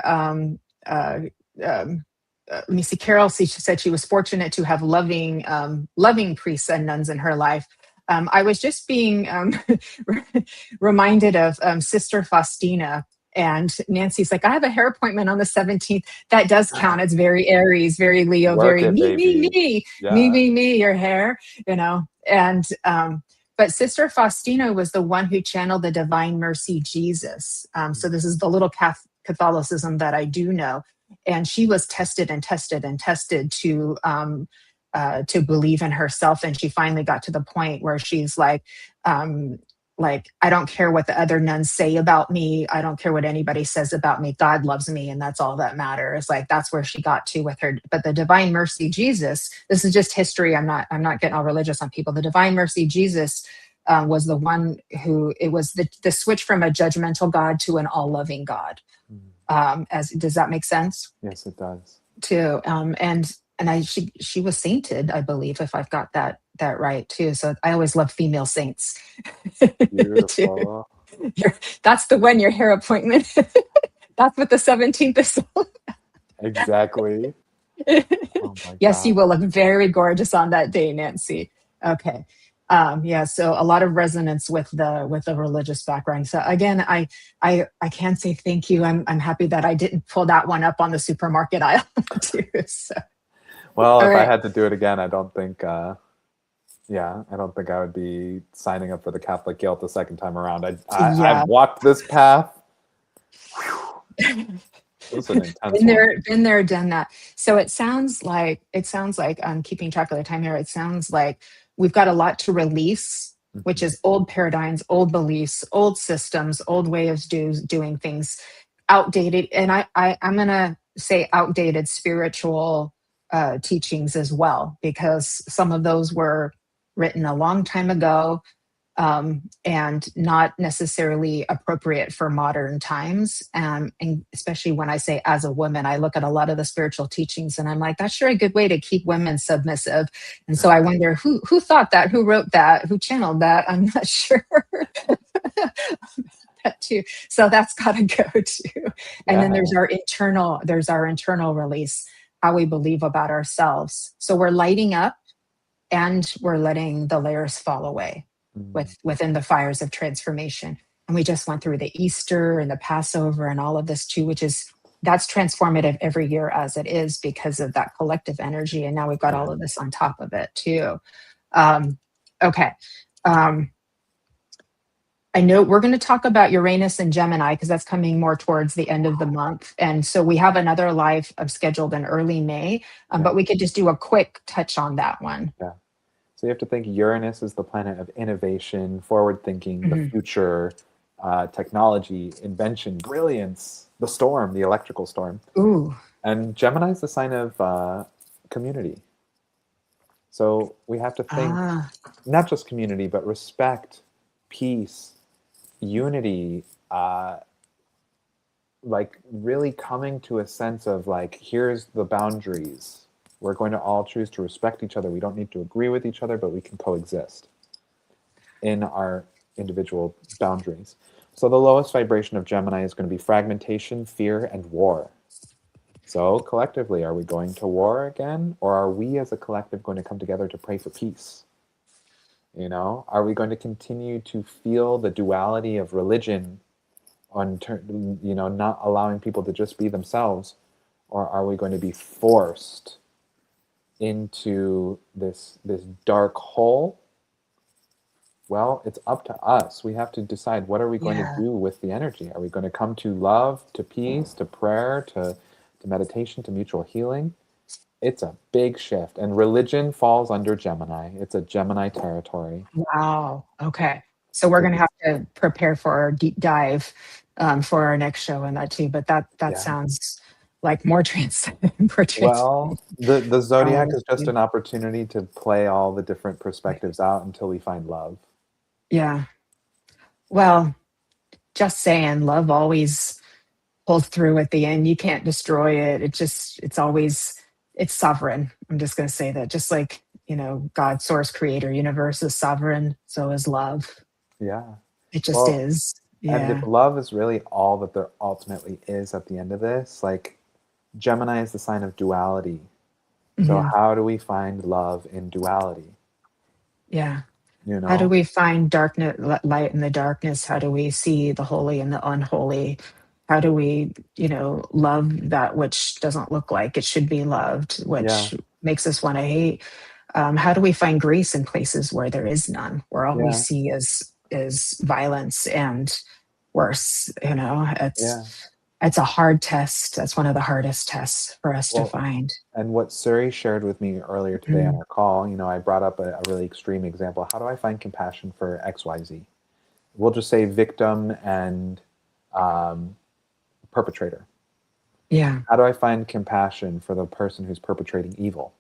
let me see. Carol, she said she was fortunate to have loving priests and nuns in her life. I was just being reminded of Sister Faustina. And Nancy's like, I have a hair appointment on the 17th. That does count. It's very Aries, very Leo, Work very it, me, me, baby. me, me, Yeah. me, me, your hair, And but Sister Faustina was the one who channeled the Divine Mercy Jesus. So this is the little Catholicism that I do know. And she was tested and tested and tested to believe in herself. And she finally got to the point where she's like, I don't care what the other nuns say about me. I don't care what anybody says about me. God loves me, and that's all that matters. Like, that's where she got to with her. But the Divine Mercy Jesus, this is just history. I'm not getting all religious on people. The Divine Mercy Jesus was the one who, it was the switch from a judgmental God to an all-loving God. As does that make sense? Yes, it does. Too. And she was sainted, I believe, if I've got that right too. So I always love female saints. Too. Beautiful. That's the one, your hair appointment. That's what the 17th is. Exactly. Oh my Yes, you God. will look very gorgeous on that day, Nancy. Okay. Yeah, so a lot of resonance with the religious background. So again, I can't say thank you. I'm happy that I didn't pull that one up on the supermarket aisle too. So, Well, all if I right. had to do it again, I don't think I don't think I would be signing up for the Catholic guilt the second time around. I've Yeah. walked this path. It was an intense one. Been there, done that. So it sounds like I'm keeping track of the time here. It sounds like we've got a lot to release, which Mhm. is old paradigms, old beliefs, old systems, old way of doing things, outdated. And I'm gonna say outdated spiritual teachings as well, because some of those were written a long time ago, and not necessarily appropriate for modern times. And especially when I say as a woman, I look at a lot of the spiritual teachings and I'm like, that's sure a good way to keep women submissive. And so I wonder who thought that, who wrote that, who channeled that. I'm not sure. That too. So that's got to go too. And then Yeah. there's our internal release, how we believe about ourselves. So we're lighting up and we're letting the layers fall away Mm. within the fires of transformation. And we just went through the Easter and the Passover and all of this too, which is that's transformative every year as it is because of that collective energy. And now we've got Yeah. all of this on top of it too. Um, okay. Um, I know we're going to talk about Uranus and Gemini because that's coming more towards the end of the month. And so we have another live scheduled in early May, Yeah. but we could just do a quick touch on that one. Yeah. So you have to think Uranus is the planet of innovation, forward thinking, the Mhm. future, technology, invention, brilliance, the storm, the electrical storm. Ooh. And Gemini is the sign of community. So we have to think Ah, not just community, but respect, peace, unity, like really coming to a sense of like, here's the boundaries. We're going to all choose to respect each other. We don't need to agree with each other, but we can coexist in our individual boundaries. So the lowest vibration of Gemini is going to be fragmentation, fear, and war. So collectively, are we going to war again? Or are we as a collective going to come together to pray for peace? You know, are we going to continue to feel the duality of religion on, not allowing people to just be themselves? Or are we going to be forced into this dark hole? Well, it's up to us. We have to decide, what are we going to yeah. do with the energy? Are we going to come to love, to peace, to prayer, to meditation, to mutual healing? It's a big shift. And religion falls under Gemini. It's a Gemini territory. Wow. Okay. So we're going to It's, have to prepare for our deep dive for our next show and that too. But that yeah. sounds like more more transformation. Well, the All of zodiac this is just too. an opportunity to play all the different perspectives out until we find love. Yeah. Well, just saying, love always pulls through at the end. You can't destroy it. It's sovereign. I'm just going to say that. Just like, God, source, creator, universe is sovereign. So is love. Yeah. It just Well, is. and if Yeah. love is really all that there ultimately is at the end of this, like Gemini is the sign of duality. So Mhm. how do we find love in duality? Yeah. You How do know? we find darkness, light in the darkness? How do we see the holy and the unholy? How do we, love that which doesn't look like it should be loved, Yeah. which makes us want to hate? How do we find grace in places where there is none, where all we Yeah. see is violence and worse? It's Yeah. it's a hard test. That's one of the hardest tests for us to Well, find. and what Suri shared with me earlier today on Mhm. our call, I brought up a really extreme example. How do I find compassion for XYZ? We'll just say victim and um, perpetrator. Yeah. How do I find compassion for the person who's perpetrating evil?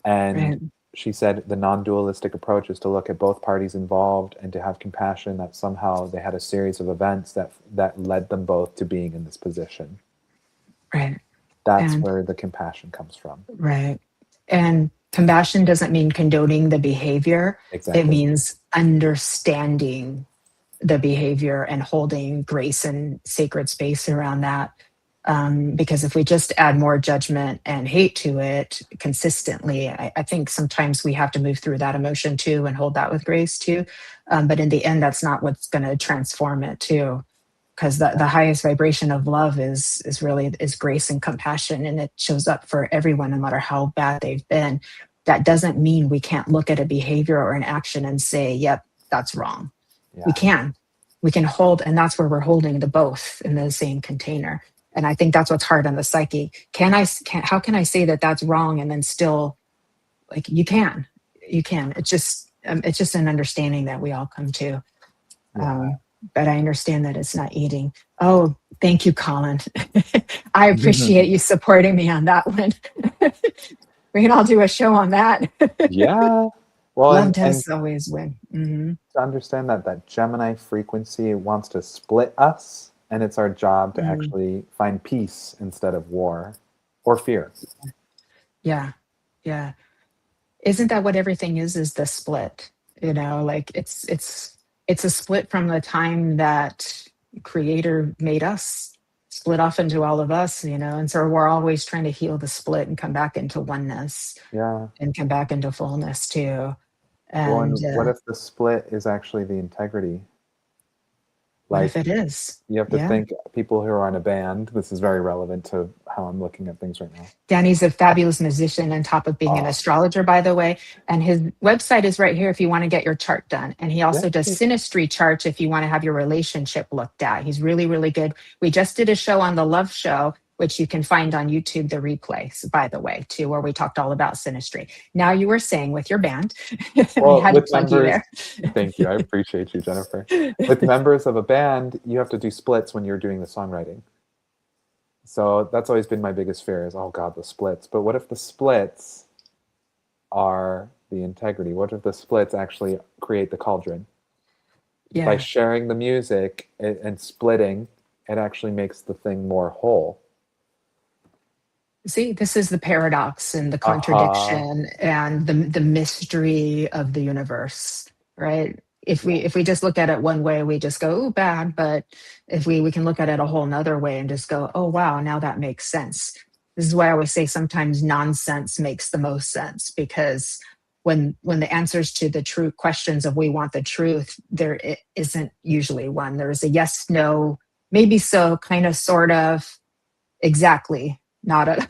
And Right. she said the non-dualistic approach is to look at both parties involved and to have compassion that somehow they had a series of events that led them both to being in this position. Right. That's And where the compassion comes from. right. And compassion doesn't mean condoning the behavior. It Exactly. means understanding the behavior and holding grace and sacred space around that. Because if we just add more judgment and hate to it consistently, I think sometimes we have to move through that emotion too and hold that with grace too. But in the end, that's not what's going to transform it too. Because the highest vibration of love is really is grace and compassion, and it shows up for everyone, no matter how bad they've been. That doesn't mean we can't look at a behavior or an action and say, "Yep, that's wrong." Yeah. We can hold, and that's where we're holding the both in the same container. And I think that's what's hard on the psyche. How can I say that that's wrong and then still, like, you can. It's just an understanding that we all come to. But I understand that it's not eating. Oh, thank you, Colin. I appreciate you supporting me on that one. We can all do a show on that. Yeah. Well, Love does always win. To understand that Gemini frequency wants to split us, and it's our job to actually find peace instead of war or fear. Yeah. Isn't that what everything is the split? Like it's a split from the time that Creator made us, split off into all of us, and so we're always trying to heal the split and come back into oneness. Yeah. And come back into fullness too. And what if the split is actually the integrity? What if it is? You have to think, people who are in a band, this is very relevant to how I'm looking at things right now. Danny's a fabulous musician on top of being an astrologer, by the way. And his website is right here if you want to get your chart done. And he also does synastry charts if you want to have your relationship looked at. He's really, really good. We just did a show on the Love Show, which you can find on YouTube, the replays, by the way, too, where we talked all about synastry. Now you were saying with your band, well, we had to plug you there. Thank you. I appreciate you, Jennifer. With members of a band, you have to do splits when you're doing the songwriting. So that's always been my biggest fear is, oh God, the splits. But what if the splits are the integrity? What if the splits actually create the cauldron? Yeah. By sharing the music and splitting, it actually makes the thing more whole. See, this is the paradox and the contradiction and the mystery of the universe, right? If we just look at it one way, we just go, oh, bad. But if we can look at it a whole nother way and just go, oh, wow, now that makes sense. This is why I always say sometimes nonsense makes the most sense, because when the answers to the true questions of we want the truth, there isn't usually one. There's a yes, no, maybe so, kind of, sort of, exactly. Not a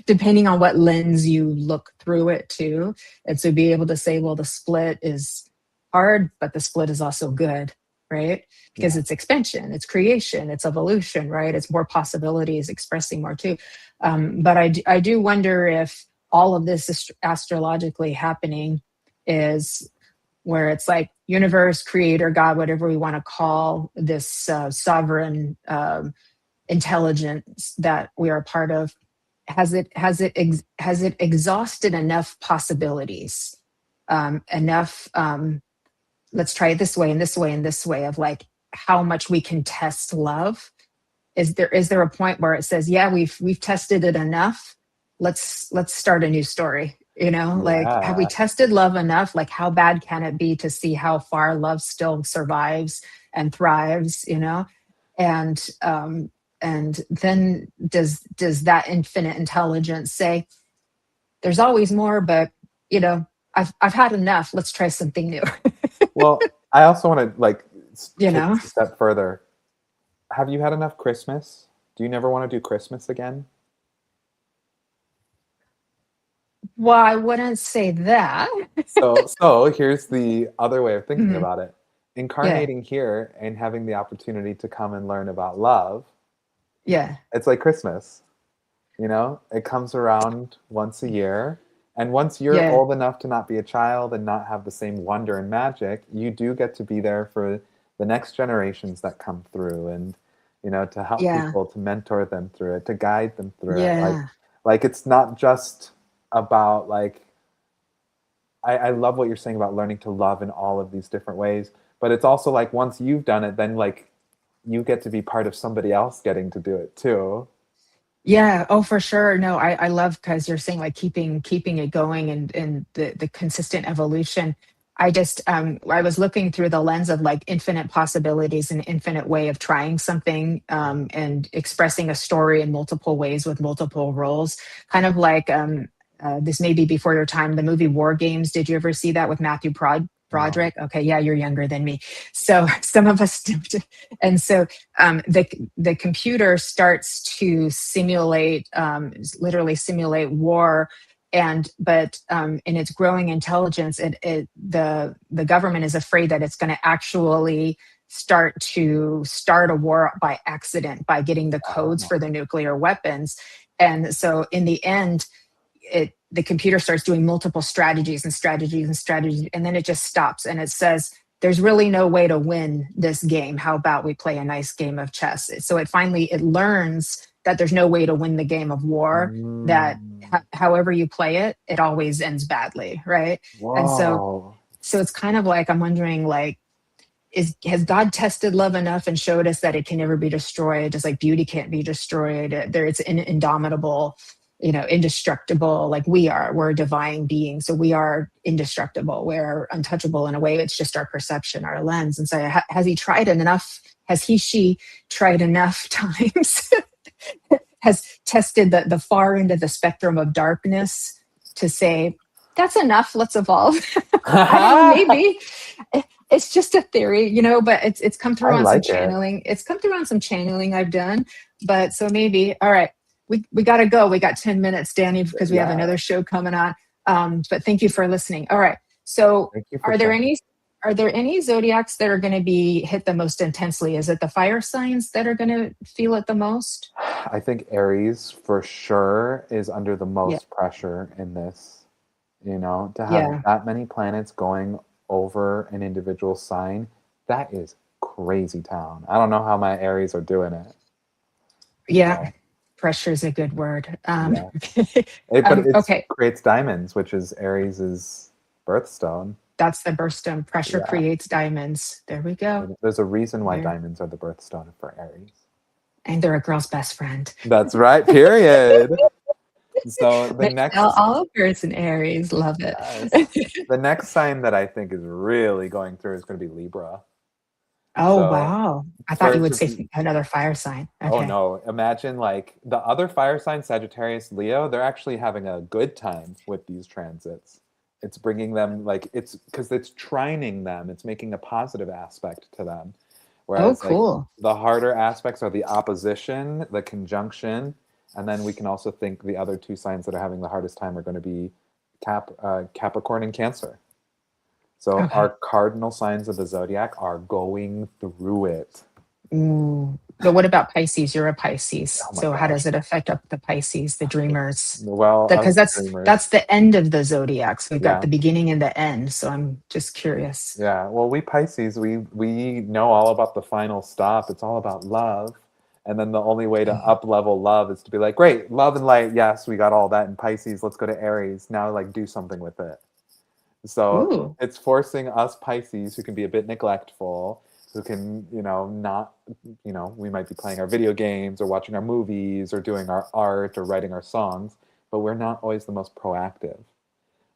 depending on what lens you look through it too. And so be able to say, well, the split is hard, but the split is also good, right? Because it's expansion, it's creation, it's evolution, right? It's more possibilities, expressing more too. But I do wonder if all of this is astrologically happening is where it's like universe, creator, God, whatever we want to call this sovereign intelligence that we are a part of, has it exhausted enough possibilities, enough let's try it this way and this way and this way, of like how much we can test love. Is there a point where it says, yeah, we've tested it enough, let's start a new story, like, have we tested love enough? Like, how bad can it be to see how far love still survives and thrives, and then does that infinite intelligence say, there's always more, but I've had enough, let's try something new? Well, I also want to take a step further. Have you had enough Christmas? Do you never want to do Christmas again? Well, I wouldn't say that. So here's the other way of thinking about it. Incarnating here and having the opportunity to come and learn about love. Yeah. It's like Christmas. It comes around once a year. And once you're old enough to not be a child and not have the same wonder and magic, you do get to be there for the next generations that come through, and, to help people, to mentor them through it, to guide them through it. Like it's not just about I love what you're saying about learning to love in all of these different ways, but it's also like once you've done it, then you get to be part of somebody else getting to do it too. Yeah. Oh, for sure. No, I love, because you're saying like keeping it going and the consistent evolution. I just I was looking through the lens of like infinite possibilities and infinite way of trying something and expressing a story in multiple ways with multiple roles. Kind of like this may be before your time, the movie War Games. Did you ever see that with Matthew No. Broderick? Okay, yeah, you're younger than me. So some of us do. And so the computer starts to simulate, literally simulate war, and but in its growing intelligence, the government is afraid that it's going to actually start a war by accident by getting the codes Oh. for the nuclear weapons. And so in the end, the computer starts doing multiple strategies and strategies and strategies, and then it just stops and it says, there's really no way to win this game. How about we play a nice game of chess? So it learns that there's no way to win the game of war, that Mm. however you play it, it always ends badly, right? And so Whoa. so it's kind of like, I'm wondering, like, has God tested love enough and showed us that it can never be destroyed, just like beauty can't be destroyed? There, it's indomitable, indestructible. Like we're a divine being, so we are indestructible. We're untouchable in a way. It's just our perception, our lens. And so, has He tried it enough? Has she tried enough times? Has tested the far end of the spectrum of darkness to say, that's enough, let's evolve. I don't know, maybe it's just a theory, but it's come through I on some like it. channeling. It's come through on some channeling I've done. But so maybe, all right, we got to go. We got 10 minutes, Danny, because we have Yeah. another show coming on. But thank you for listening. All right. So Thank you for are there sharing. any zodiacs that are going to be hit the most intensely? Is it the fire signs that are going to feel it the most? I think Aries for sure is under the Yeah. most pressure in this. To have Yeah. that many planets going over an individual sign, that is crazy town. I don't know how my Aries are doing it. Yeah. So, Pressure is a good word. yeah. But it Okay. creates diamonds, which is Aries's birthstone. That's the birthstone. Pressure Yeah. creates diamonds. There we go. There's a reason why There. diamonds are the birthstone for Aries. And they're a girl's best friend. That's right, period. So the next, All birds and Aries love it. yes, the next sign that I think is really going through is going to be Libra. Oh, So wow. I thought you for would to say another fire sign. oh Okay. no, imagine like the other fire signs, Sagittarius, Leo, they're actually having a good time with these transits. It's bringing them like it's because it's trining them. It's making a positive aspect to them. Oh, Whereas like cool. the harder aspects are the opposition, the conjunction, and then we can also think the other two signs that are having the hardest time are going to be Capricorn and Cancer. So Okay. our cardinal signs of the zodiac are going through it. Ooh. But what about Pisces? You're a Pisces. Oh my So how gosh. does it affect up the Pisces, the dreamers? Well, Because us that's dreamers. that's the end of the zodiac. So we've got Yeah. the beginning and the end. So I'm just curious. Yeah. Well, we Pisces, we know all about the final stop. It's all about love. And then the only way to up level love is to be like, great, love and light. Yes, we got all that in Pisces. Let's go to Aries. Now like do something with it. So Ooh. it's forcing us Pisces who can be a bit neglectful, who can, not, we might be playing our video games or watching our movies or doing our art or writing our songs, but we're not always the most proactive.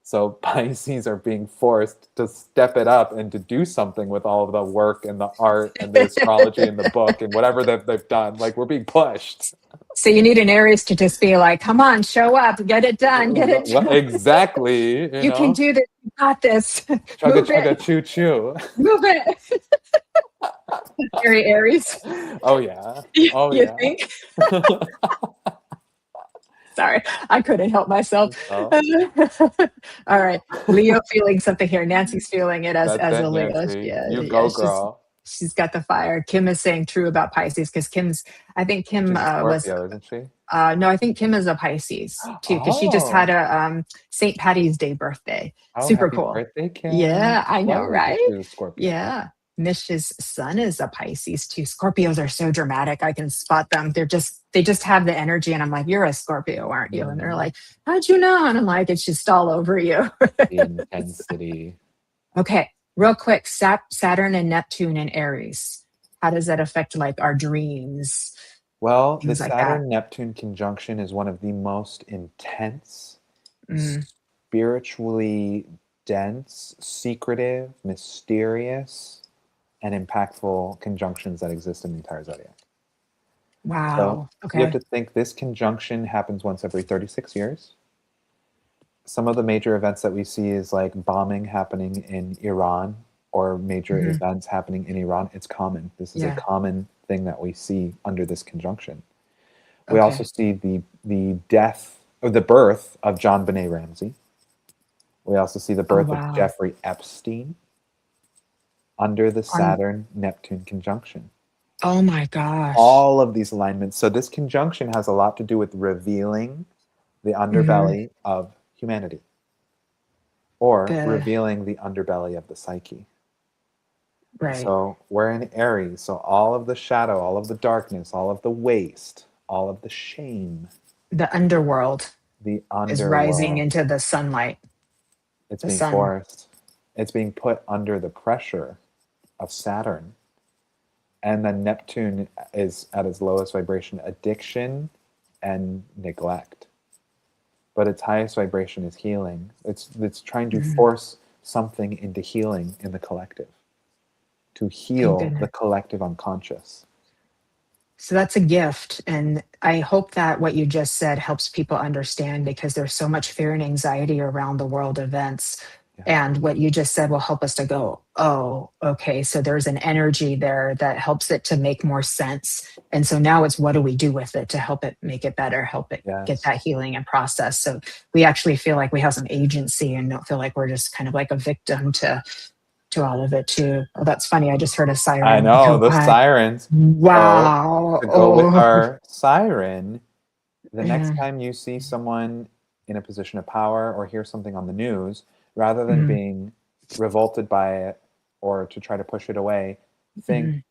So Pisces are being forced to step it up and to do something with all of the work and the art and the astrology and the book and whatever they've done. Like we're being pushed. So you need an Aries to just be like, come on, show up, get it done, get it Well, done. exactly, You can do this. You got this. chugga Move chugga it. choo choo. Move it. Very Aries. Oh yeah. You, Oh you yeah. think? Sorry, I couldn't help myself. Oh, All right, Leo feeling something here. Nancy's feeling it as that's as a it, Leo. Nancy. Yeah, You yeah. go, She's girl. she's got the fire. Kim is saying true about Pisces because I think Kim She's a was. Scorpio, isn't she? No, I think Kim is a Pisces too because she just had Oh. a St. Patty's Day birthday. Oh, Super happy cool. birthday, Kim. Yeah, I know, Whoa, right? she's a Scorpio. Yeah. Mish's son is a Pisces too. Scorpios are so dramatic. I can spot them. They just have the energy. And I'm like, you're a Scorpio, aren't you? And they're like, how'd you know? And I'm like, it's just all over you. The intensity. Okay. Real quick. Saturn and Neptune and Aries. How does that affect like our dreams? Well, the Things like that. Saturn-Neptune conjunction is one of the most intense, Mm, spiritually dense, secretive, mysterious, and impactful conjunctions that exist in the entire zodiac. So Wow. you have Okay. to think this conjunction happens once every 36 years. Some of the major events that we see is like bombing happening in Iran or major Hmm. events happening in Iran. It's common. This is a Yeah. common thing that we see under this conjunction. We also Okay. see the death or the birth of John Benet Ramsey. We also see the Oh, birth of wow. Jeffrey Epstein under the On. Saturn Neptune conjunction. Oh my gosh. All of these alignments. So this conjunction has a lot to do with revealing the Hmm. underbelly of humanity or The revealing the underbelly of the psyche. right. So we're in Aries. So all of the shadow, all of the darkness, all of the waste, all of the shame, The underworld the is rising underworld, into the sunlight, it's the being sun. forced. It's being put under the pressure of Saturn. And then Neptune is at its lowest vibration, addiction and neglect. But its highest vibration is healing. It's trying to Mhm. force something into healing in the collective, to Thank heal the goodness. collective unconscious. So that's a gift. And I hope that what you just said helps people understand because there's so much fear and anxiety around the world events. Yeah. And what you just said will help us to go, oh, okay. So there's an energy there that helps it to make more sense. And so now it's what do we do with it to help it make it better, help it get Yes. that healing and process. So we actually feel like we have some agency and don't feel like we're just kind of like a victim to all of it too. Oh, that's funny. I just heard a I siren know go the by. sirens. So Wow. to go with Oh, our siren, the next yeah. time you see someone in a position of power or hear something on the news, rather than Mhm, being revolted by it or to try to push it away, think, mhm.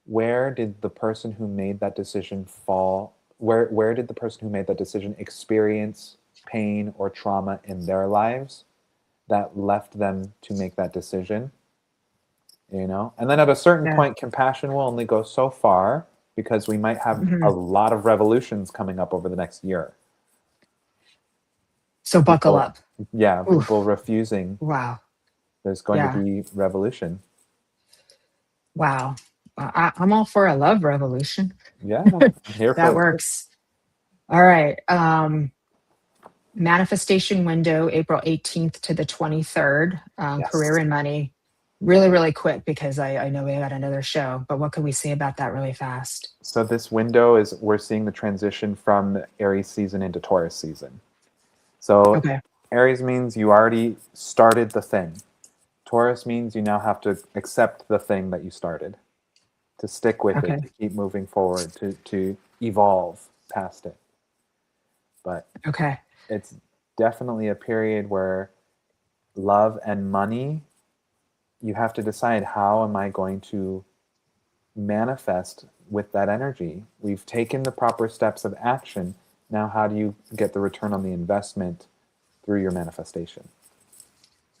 where did the person who made that decision fall? Where did the person who made that decision experience pain or trauma in their lives that left them to make that decision? And then at a certain Yeah. point, compassion will only go so far because we might have a Mhm. lot of revolutions coming up over the next year. So buckle People, up. yeah, people Oof. refusing. Wow. There's going to Yeah. be revolution. Wow. I'm all for a love revolution. Yeah, I'm here for That it too. works. All right. Manifestation window, April 18th to the 23rd. Career Yes. and money. Really, really quick because I know we got another show, but what could we say about that really fast? So this window is we're seeing the transition from Aries season into Taurus season. So Okay. Aries means you already started the thing. Taurus means you now have to accept the thing that you started, to stick with it, Okay. to keep moving forward, to evolve past it. But Okay. it's definitely a period where love and money, you have to decide, how am I going to manifest with that energy? We've taken the proper steps of action. Now, how do you get the return on the investment through your manifestation?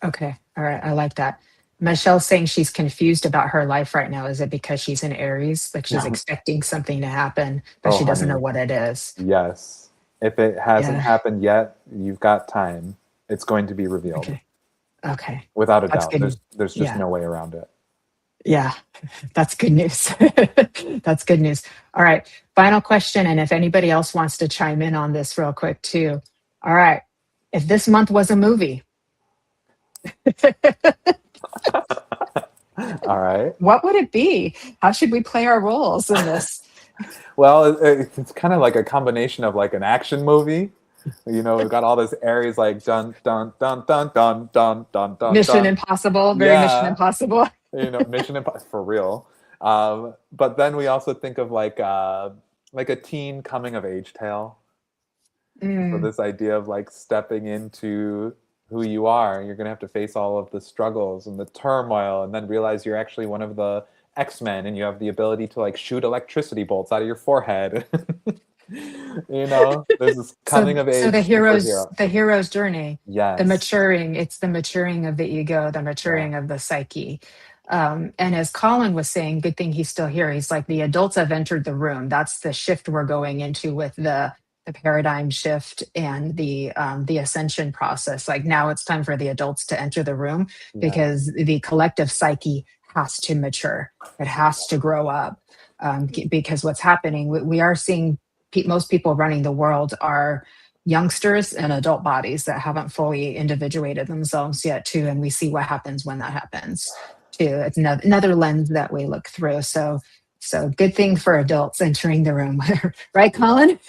Okay. All right. I like that. Michelle's saying she's confused about her life right now. Is it because she's in Aries? Like she's expecting something to happen, but Oh, she doesn't know honey, what it is. yes. If it hasn't Yeah. happened yet, you've got time. It's going to be revealed Okay. Okay. without a That's doubt. good. There's just Yeah. no way around it. Yeah. That's good news. That's good news. All right. Final question. And if anybody else wants to chime in on this real quick, too. All right. If this month was a movie, All right. what would it be? How should we play our roles in this? Well, it's kind of like a combination of like an action movie. We've got all this Aries like dun dun dun dun dun dun dun dun Mission dun. Impossible, very Mission Yeah, Impossible. Mission Impossible for real. But then we also think of like a teen coming of age tale. So Mm, this idea of like stepping into who you are, you're gonna have to face all of the struggles and the turmoil, and then realize you're actually one of the X-Men, and you have the ability to like shoot electricity bolts out of your forehead. There's this coming of so age superhero. the hero's journey, the Yes. maturing, it's the maturing of the ego, the Yeah. maturing of the psyche. And as Colin was saying, good thing he's still here. He's like, the adults have entered the room. That's the shift we're going into with the paradigm shift and the ascension process. Like now it's time for the adults to enter the room because the collective psyche has to mature. It has to grow up because what's happening, we are seeing most people running the world are youngsters in adult bodies that haven't fully individuated themselves yet too. And we see what happens when that happens too. It's another lens that we look through. So good thing for adults entering the room, right, Colin?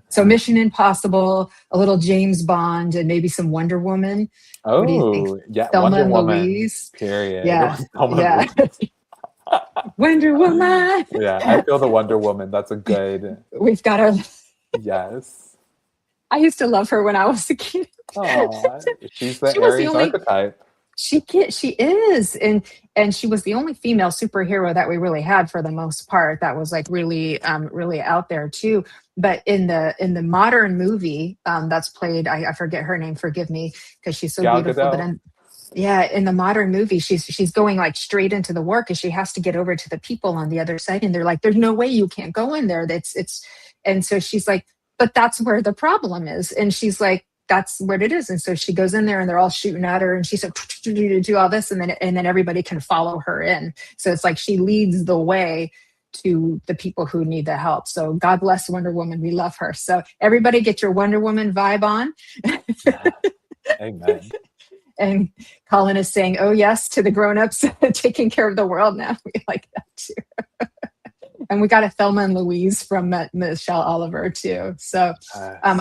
So Mission Impossible, a little James Bond, and maybe some Wonder Woman. What do you think? Yeah, Thelma Wonder and Woman. Louise. Period. Yeah, yeah. Wonder Woman. Yeah, I feel the Wonder Woman. That's a good. We've got our. Yes. I used to love her when I was a kid. Oh, she's the She was the Aries only- archetype. She is, and she was the only female superhero that we really had for the most part. That was like really out there too. But in the modern movie that's played, I forget her name. Forgive me, because she's so Gal beautiful. Gadot. But in the modern movie, she's going like straight into the war because she has to get over to the people on the other side, and they're like, "There's no way you can't go in there." And so she's like, "But that's where the problem is," and she's like, that's what it is. And so she goes in there and they're all shooting at her and she's like, do all this. And then everybody can follow her in. So it's like she leads the way to the people who need the help. So God bless Wonder Woman. We love her. So everybody get your Wonder Woman vibe on. Amen. And Colin is saying, oh yes, to the grownups taking care of the world now. We like that too. And we got a Thelma and Louise from Michelle Oliver too. So,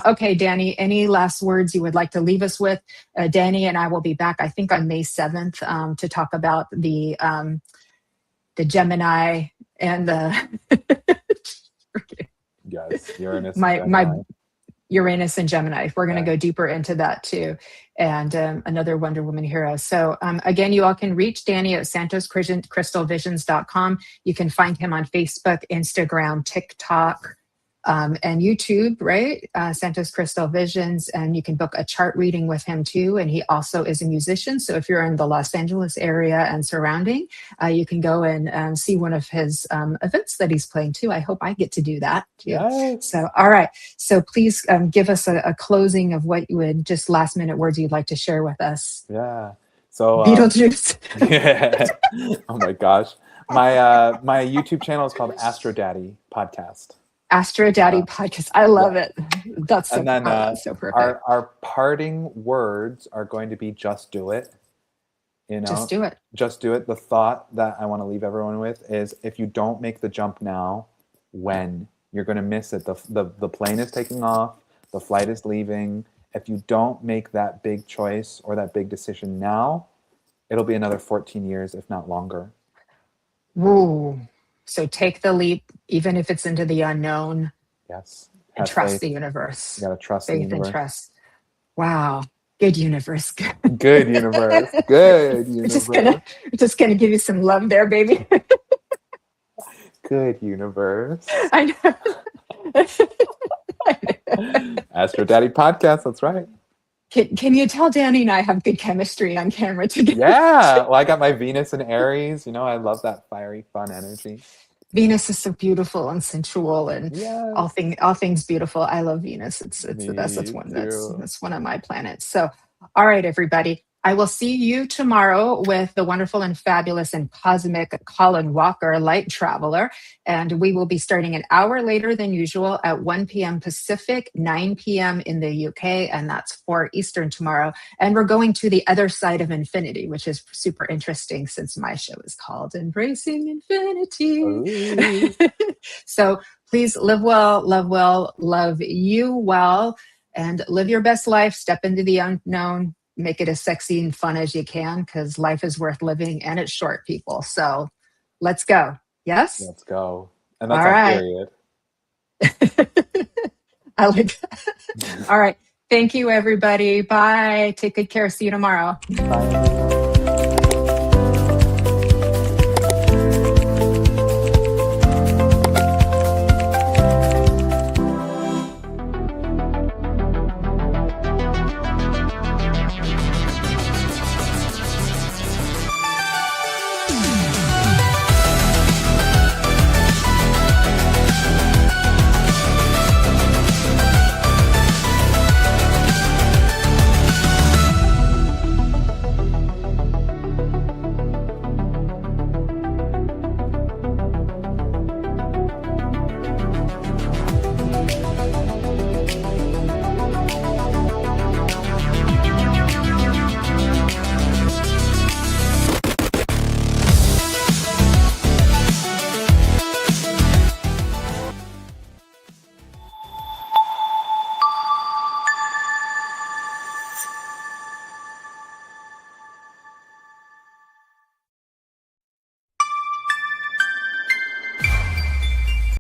okay, Danny, any last words you would like to leave us with? Danny and I will be back, I think, on May 7th to talk about the Gemini and the yes, Uranus. my Uranus and Gemini. We're going to go deeper into that too. And another Wonder Woman hero. So again, you all can reach Danny at santoscrystalvisions.com. You can find him on Facebook, Instagram, TikTok, and YouTube, right? Santos Crystal Visions. And you can book a chart reading with him too. And he also is a musician. So if you're in the Los Angeles area and surrounding, you can go and see one of his events that he's playing too. I hope I get to do that too. Yes. So, all right. So please give us a closing of what you would, just last minute words you'd like to share with us. Yeah. So Beetlejuice. Yeah. Oh my gosh. My YouTube channel is called Astro Daddy Podcast. Astro Daddy Podcast. I love it. That's so, so perfect. Our parting words are going to be just do it. You know, just do it. Just do it. The thought that I want to leave everyone with is if you don't make the jump now, when? You're going to miss it. The plane is taking off. The flight is leaving. If you don't make that big choice or that big decision now, it'll be another 14 years, if not longer. Ooh. So take the leap, even if it's into the unknown. Yes. And trust the universe. You got to trust faith the universe. And trust. Wow. Good universe. Good universe. Good universe. We're just gonna give you some love there, baby. Good universe. I know. Astro Daddy Podcast. That's right. Can you tell Danny and I have good chemistry on camera together? Yeah. Well, I got my Venus in Aries. You know, I love that fiery, fun energy. Venus is so beautiful and sensual, and all things beautiful. I love Venus. It's the best. That's one of my planets. So, all right, everybody. I will see you tomorrow with the wonderful and fabulous and cosmic Colin Walker, Light Traveler. And we will be starting an hour later than usual at 1 p.m. Pacific, 9 p.m. in the UK, and that's 4 Eastern tomorrow. And we're going to the other side of infinity, which is super interesting since my show is called Embracing Infinity. So please live well, love you well, and live your best life. Step into the unknown. Make it as sexy and fun as you can, because life is worth living and it's short, people. So let's go. Yes? Let's go. And that's all right. Period. I like that. All right. Thank you, everybody. Bye. Take good care. See you tomorrow. Bye.